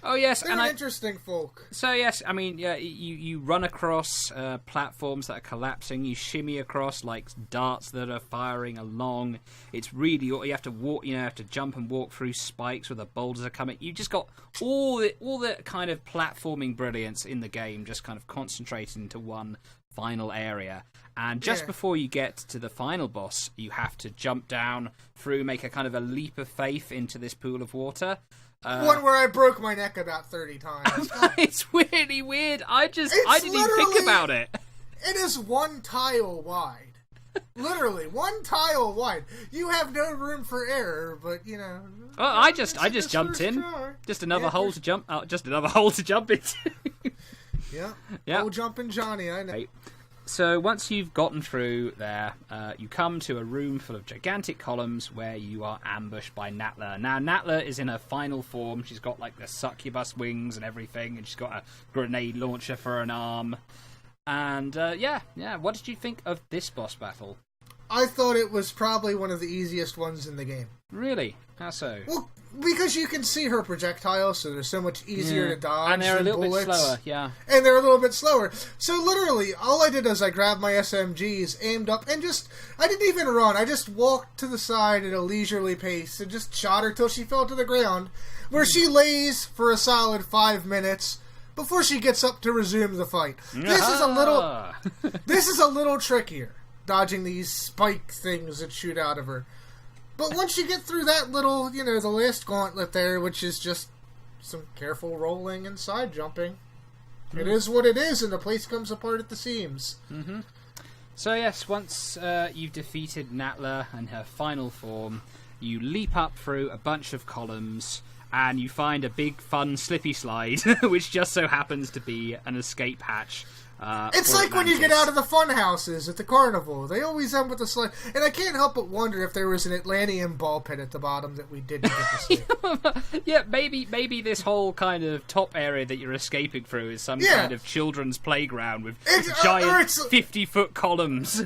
They're an interesting folk. So yes, I mean, yeah, you run across platforms that are collapsing. You shimmy across like darts that are firing along. It's really, you have to walk. You have to jump and walk through spikes where the boulders are coming. You've just got all the kind of platforming brilliance in the game, just kind of concentrated into one final area. And just before you get to the final boss, you have to jump down through, make a kind of a leap of faith into this pool of water. One where I broke my neck about 30 times. It's really weird. I didn't even think about it. It is one tile wide. Literally, one tile wide. You have no room for error, but, you know... Well, I just jumped in. Try. Just another hole to jump just another hole to jump into. Yeah. Yeah. Jumping Johnny, I know. Right. So once you've gotten through there, you come to a room full of gigantic columns where you are ambushed by NATLA. Now, NATLA is in her final form. She's got, like, the succubus wings and everything, and she's got a grenade launcher for an arm. And, what did you think of this boss battle? I thought it was probably one of the easiest ones in the game. Really? How so? Well, because you can see her projectiles, so they're so much easier to dodge. And they're a little bullets. bit slower, yeah. And they're a little bit slower. So literally, all I did is I grabbed my SMGs, aimed up, and I didn't even run. I just walked to the side at a leisurely pace and just shot her till she fell to the ground, where she lays for a solid 5 minutes before she gets up to resume the fight. This is a little trickier, dodging these spike things that shoot out of her. But once you get through that little, the last gauntlet there, which is just some careful rolling and side jumping, it is what it is, and the place comes apart at the seams. Mm-hmm. So yes, once you've defeated NATLA and her final form, you leap up through a bunch of columns, and you find a big, fun, slippy slide, which just so happens to be an escape hatch It's for like when you get Atlantis. out of the fun houses at the carnival. They always end with a slide. And I can't help but wonder if there was an Atlantean ball pit at the bottom that we didn't get to see. Yeah, maybe this whole kind of top area that you're escaping through is some kind of children's playground with giant 50-foot columns.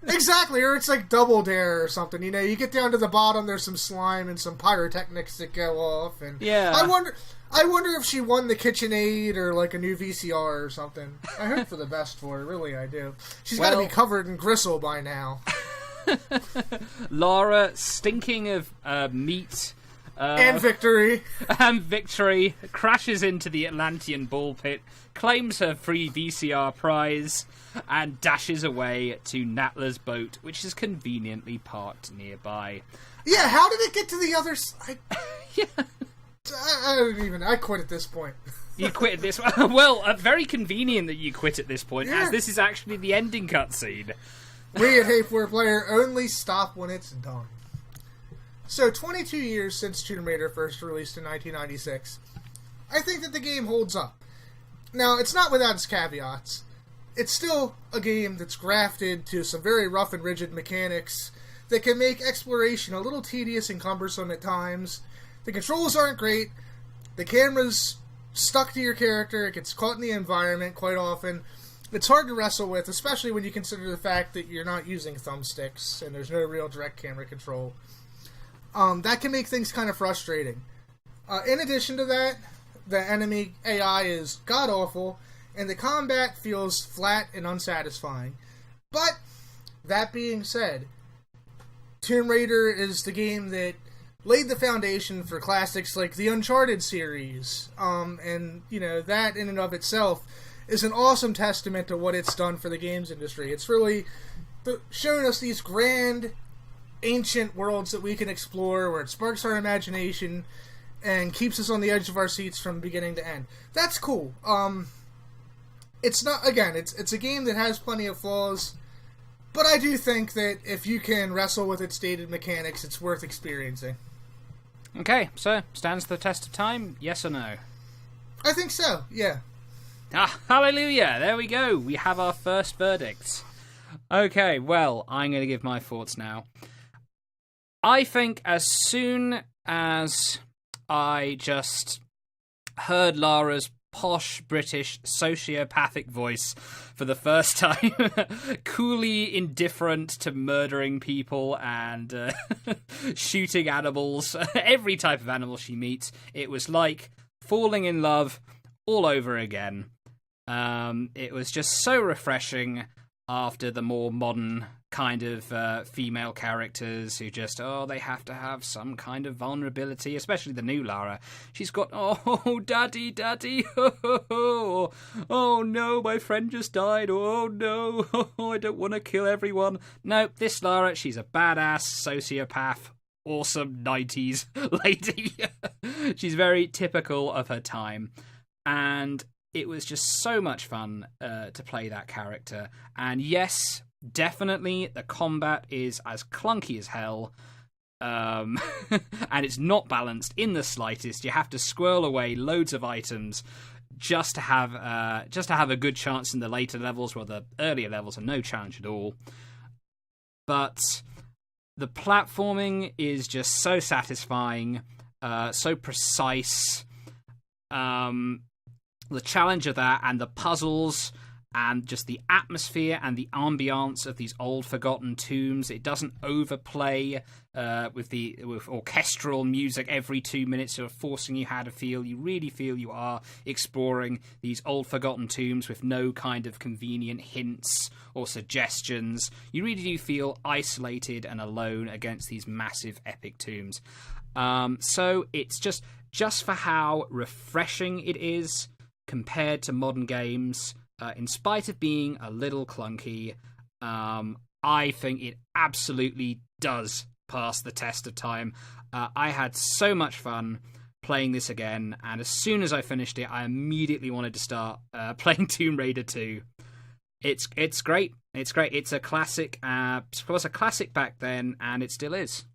Exactly, or it's like Double Dare or something. You know, you get down to the bottom, there's some slime and some pyrotechnics that go off. And yeah. I wonder if she won the KitchenAid or like a new VCR or something. I hope for the best for her, really I do. She's got to be covered in gristle by now. Lara, stinking of meat... and victory. And victory, crashes into the Atlantean ball pit, claims her free VCR prize, and dashes away to NATLA's boat, which is conveniently parked nearby. Yeah, how did it get to the other side? Yeah. I quit at this point. You quit at this point? Well, very convenient that you quit at this point, as this is actually the ending cutscene. We at Hey4Player only stop when it's done. So, 22 years since Tomb Raider first released in 1996, I think that the game holds up. Now, it's not without its caveats. It's still a game that's grafted to some very rough and rigid mechanics that can make exploration a little tedious and cumbersome at times. The controls aren't great. The camera's stuck to your character. It gets caught in the environment quite often. It's hard to wrestle with, especially when you consider the fact that you're not using thumbsticks and there's no real direct camera control. That can make things kind of frustrating. In addition to that, the enemy AI is god-awful, and the combat feels flat and unsatisfying. But, that being said, Tomb Raider is the game that laid the foundation for classics like the Uncharted series, and, you know, that in and of itself is an awesome testament to what it's done for the games industry. It's really shown us these grand, ancient worlds that we can explore, where it sparks our imagination and keeps us on the edge of our seats from beginning to end. That's cool. It's not, again, it's a game that has plenty of flaws, but I do think that if you can wrestle with its dated mechanics, it's worth experiencing. Okay, so, stands the test of time, yes or no? I think so, yeah. Ah, hallelujah, there we go, we have our first verdict. Okay, well, I'm going to give my thoughts now. I think as soon as I just heard Lara's posh British sociopathic voice for the first time, coolly indifferent to murdering people and shooting animals, every type of animal she meets, it was like falling in love all over again. It was just so refreshing after the more modern kind of female characters who just, they have to have some kind of vulnerability, especially the new Lara. She's got, daddy, oh no, my friend just died, oh no, I don't want to kill everyone. No, this Lara, she's a badass sociopath, awesome 90s lady. She's very typical of her time, and it was just so much fun to play that character. And yes, definitely the combat is as clunky as hell, and it's not balanced in the slightest. You have to squirrel away loads of items just to have a good chance in the later levels, while the earlier levels are no challenge at all. But the platforming is just so satisfying, so precise. The challenge of that, and the puzzles, and just the atmosphere and the ambiance of these old forgotten tombs. It doesn't overplay with orchestral music every 2 minutes, sort of forcing you how to feel. You really feel you are exploring these old forgotten tombs with no kind of convenient hints or suggestions. You really do feel isolated and alone against these massive epic tombs. So it's just for how refreshing it is compared to modern games, in spite of being a little clunky, I think it absolutely does pass the test of time. I had so much fun playing this again, and as soon as I finished it, I immediately wanted to start playing Tomb Raider 2. It's great. It's great. It's a classic. It was a classic back then, and it still is.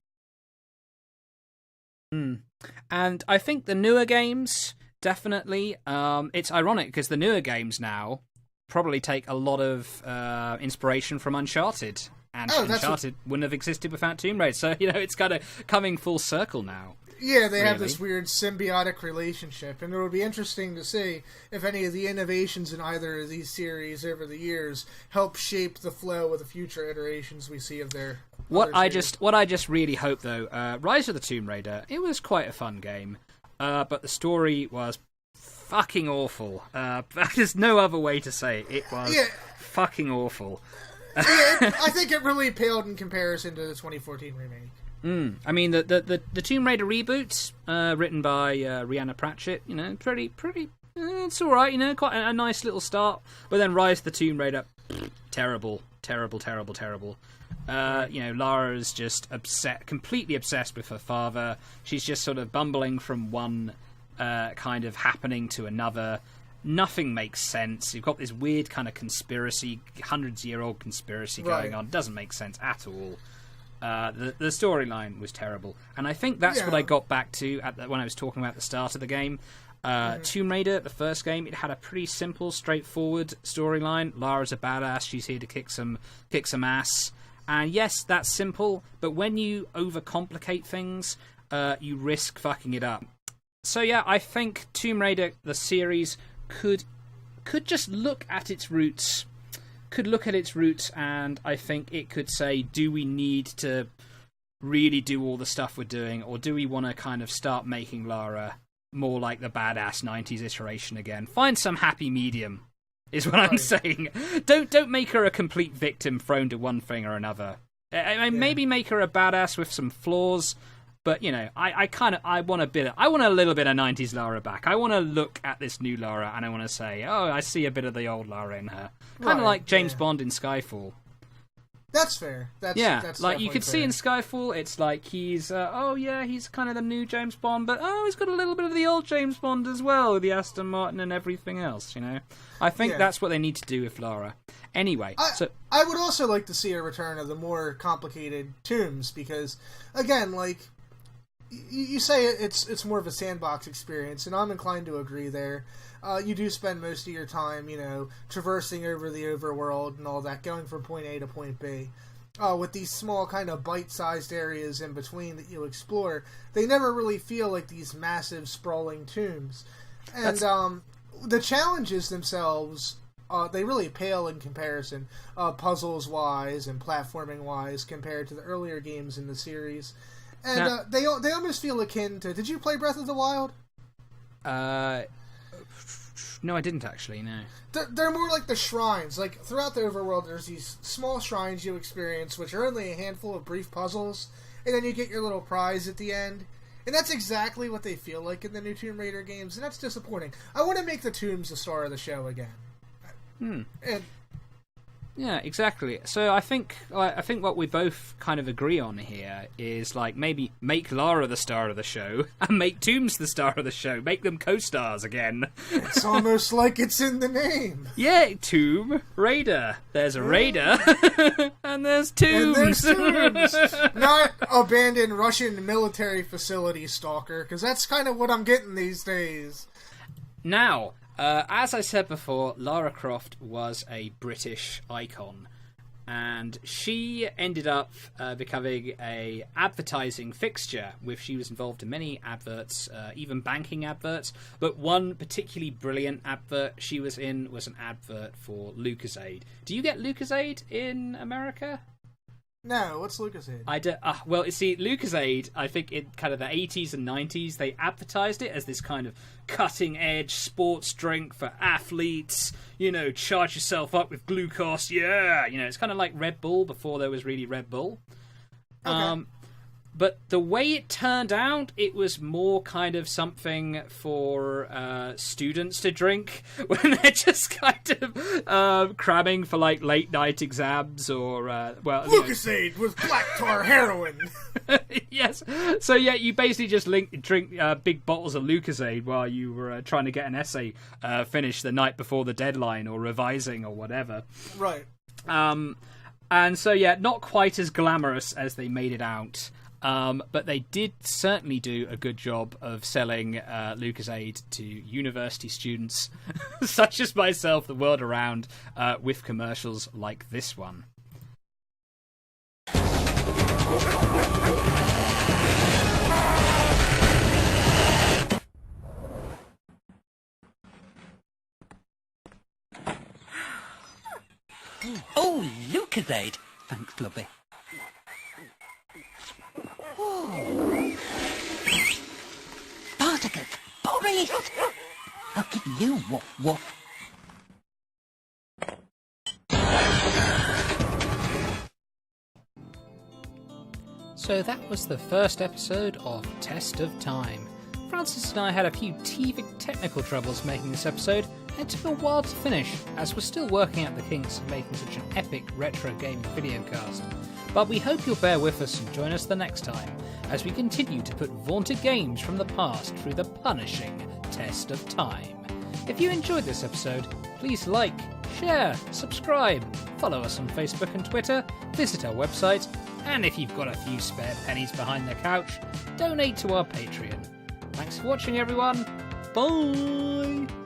And I think the newer games, definitely. It's ironic because the newer games now probably take a lot of inspiration from Uncharted. And Uncharted wouldn't have existed without Tomb Raider. So, it's kind of coming full circle now. Yeah, they have this weird symbiotic relationship, and it would be interesting to see if any of the innovations in either of these series over the years help shape the flow of the future iterations we see of their. What I just really hope though, Rise of the Tomb Raider, it was quite a fun game, but the story was fucking awful. There's no other way to say it. It was fucking awful. I think it really paled in comparison to the 2014 remake. I mean, the Tomb Raider reboots, written by Rhianna Pratchett, pretty, it's all right, quite a nice little start. But then Rise of the Tomb Raider, terrible. Lara is just completely obsessed with her father. She's just sort of bumbling from one kind of happening to another. Nothing makes sense. You've got this weird kind of conspiracy, hundreds-year-old conspiracy going on. Doesn't make sense at all. The storyline was terrible. And I think that's what I got back to when I was talking about the start of the game. Tomb Raider, the first game, it had a pretty simple, straightforward storyline. Lara's a badass. She's here to kick some ass. And yes, that's simple. But when you overcomplicate things, you risk fucking it up. So yeah, I think Tomb Raider, the series, could just look at its roots. And I think it could say, do we need to really do all the stuff we're doing, or do we want to kind of start making Lara more like the badass 90s iteration again? Find some happy medium, is what I'm saying. Don't make her a complete victim thrown to one thing or another. Maybe make her a badass with some flaws, but I want a little bit of 90s Lara back. I want to look at this new Lara and I want to say, oh, I see a bit of the old Lara in her. Kind of like James Bond in Skyfall. That's fair. That's like you could fair. see in Skyfall, it's like he's he's kind of the new James Bond, but he's got a little bit of the old James Bond as well, with the Aston Martin and everything else. I think that's what they need to do with Lara. Anyway, I would also like to see a return of the more complicated tombs, because again, like you say, it's more of a sandbox experience, and I'm inclined to agree there. You do spend most of your time, traversing over the overworld and all that, going from point A to point B. With these small kind of bite-sized areas in between that you explore, they never really feel like these massive, sprawling tombs. And the challenges themselves, they really pale in comparison, puzzles-wise and platforming-wise, compared to the earlier games in the series. And they almost feel akin to... Did you play Breath of the Wild? No, I didn't actually, no. They're more like the shrines. Like, throughout the overworld, there's these small shrines you experience, which are only a handful of brief puzzles, and then you get your little prize at the end. And that's exactly what they feel like in the new Tomb Raider games, and that's disappointing. I want to make the tombs the star of the show again. And... Yeah, exactly. So I think what we both kind of agree on here is, like, maybe make Lara the star of the show and make Tombs the star of the show. Make them co-stars again. It's almost like it's in the name. Yeah, Tomb Raider. There's a Raider and there's Tombs. And there's Tombs. Not abandoned Russian military facility stalker, because that's kind of what I'm getting these days. Now... as I said before, Lara Croft was a British icon, and she ended up becoming a advertising fixture. She was involved in many adverts, even banking adverts, but one particularly brilliant advert she was in was an advert for Lucozade. Do you get Lucozade in America? No, what's Lucozade? Well, you see, Lucozade, I think in kind of the 80s and 90s, they advertised it as this kind of cutting-edge sports drink for athletes. Charge yourself up with glucose, yeah! It's kind of like Red Bull before there was really Red Bull. Okay. But the way it turned out, it was more kind of something for students to drink when they're just kind of cramming for like late night exams or Lucozade with black tar heroin. Yes. So yeah, you basically just drink big bottles of Lucozade while you were trying to get an essay finished the night before the deadline or revising or whatever. Right. And so yeah, not quite as glamorous as they made it out. But they did certainly do a good job of selling Lucasade to university students, such as myself, the world around, with commercials like this one. Oh, Lucasade. Thanks, Blobby. Spartacus, Boris! I'll give you woof woof. So that was the first episode of Test of Time. Francis and I had a few technical troubles making this episode, and it took a while to finish, as we're still working out the kinks of making such an epic retro game videocast. But we hope you'll bear with us and join us the next time, as we continue to put vaunted games from the past through the punishing Test of Time. If you enjoyed this episode, please like, share, subscribe, follow us on Facebook and Twitter, visit our website, and if you've got a few spare pennies behind the couch, donate to our Patreon. Thanks for watching, everyone. Bye!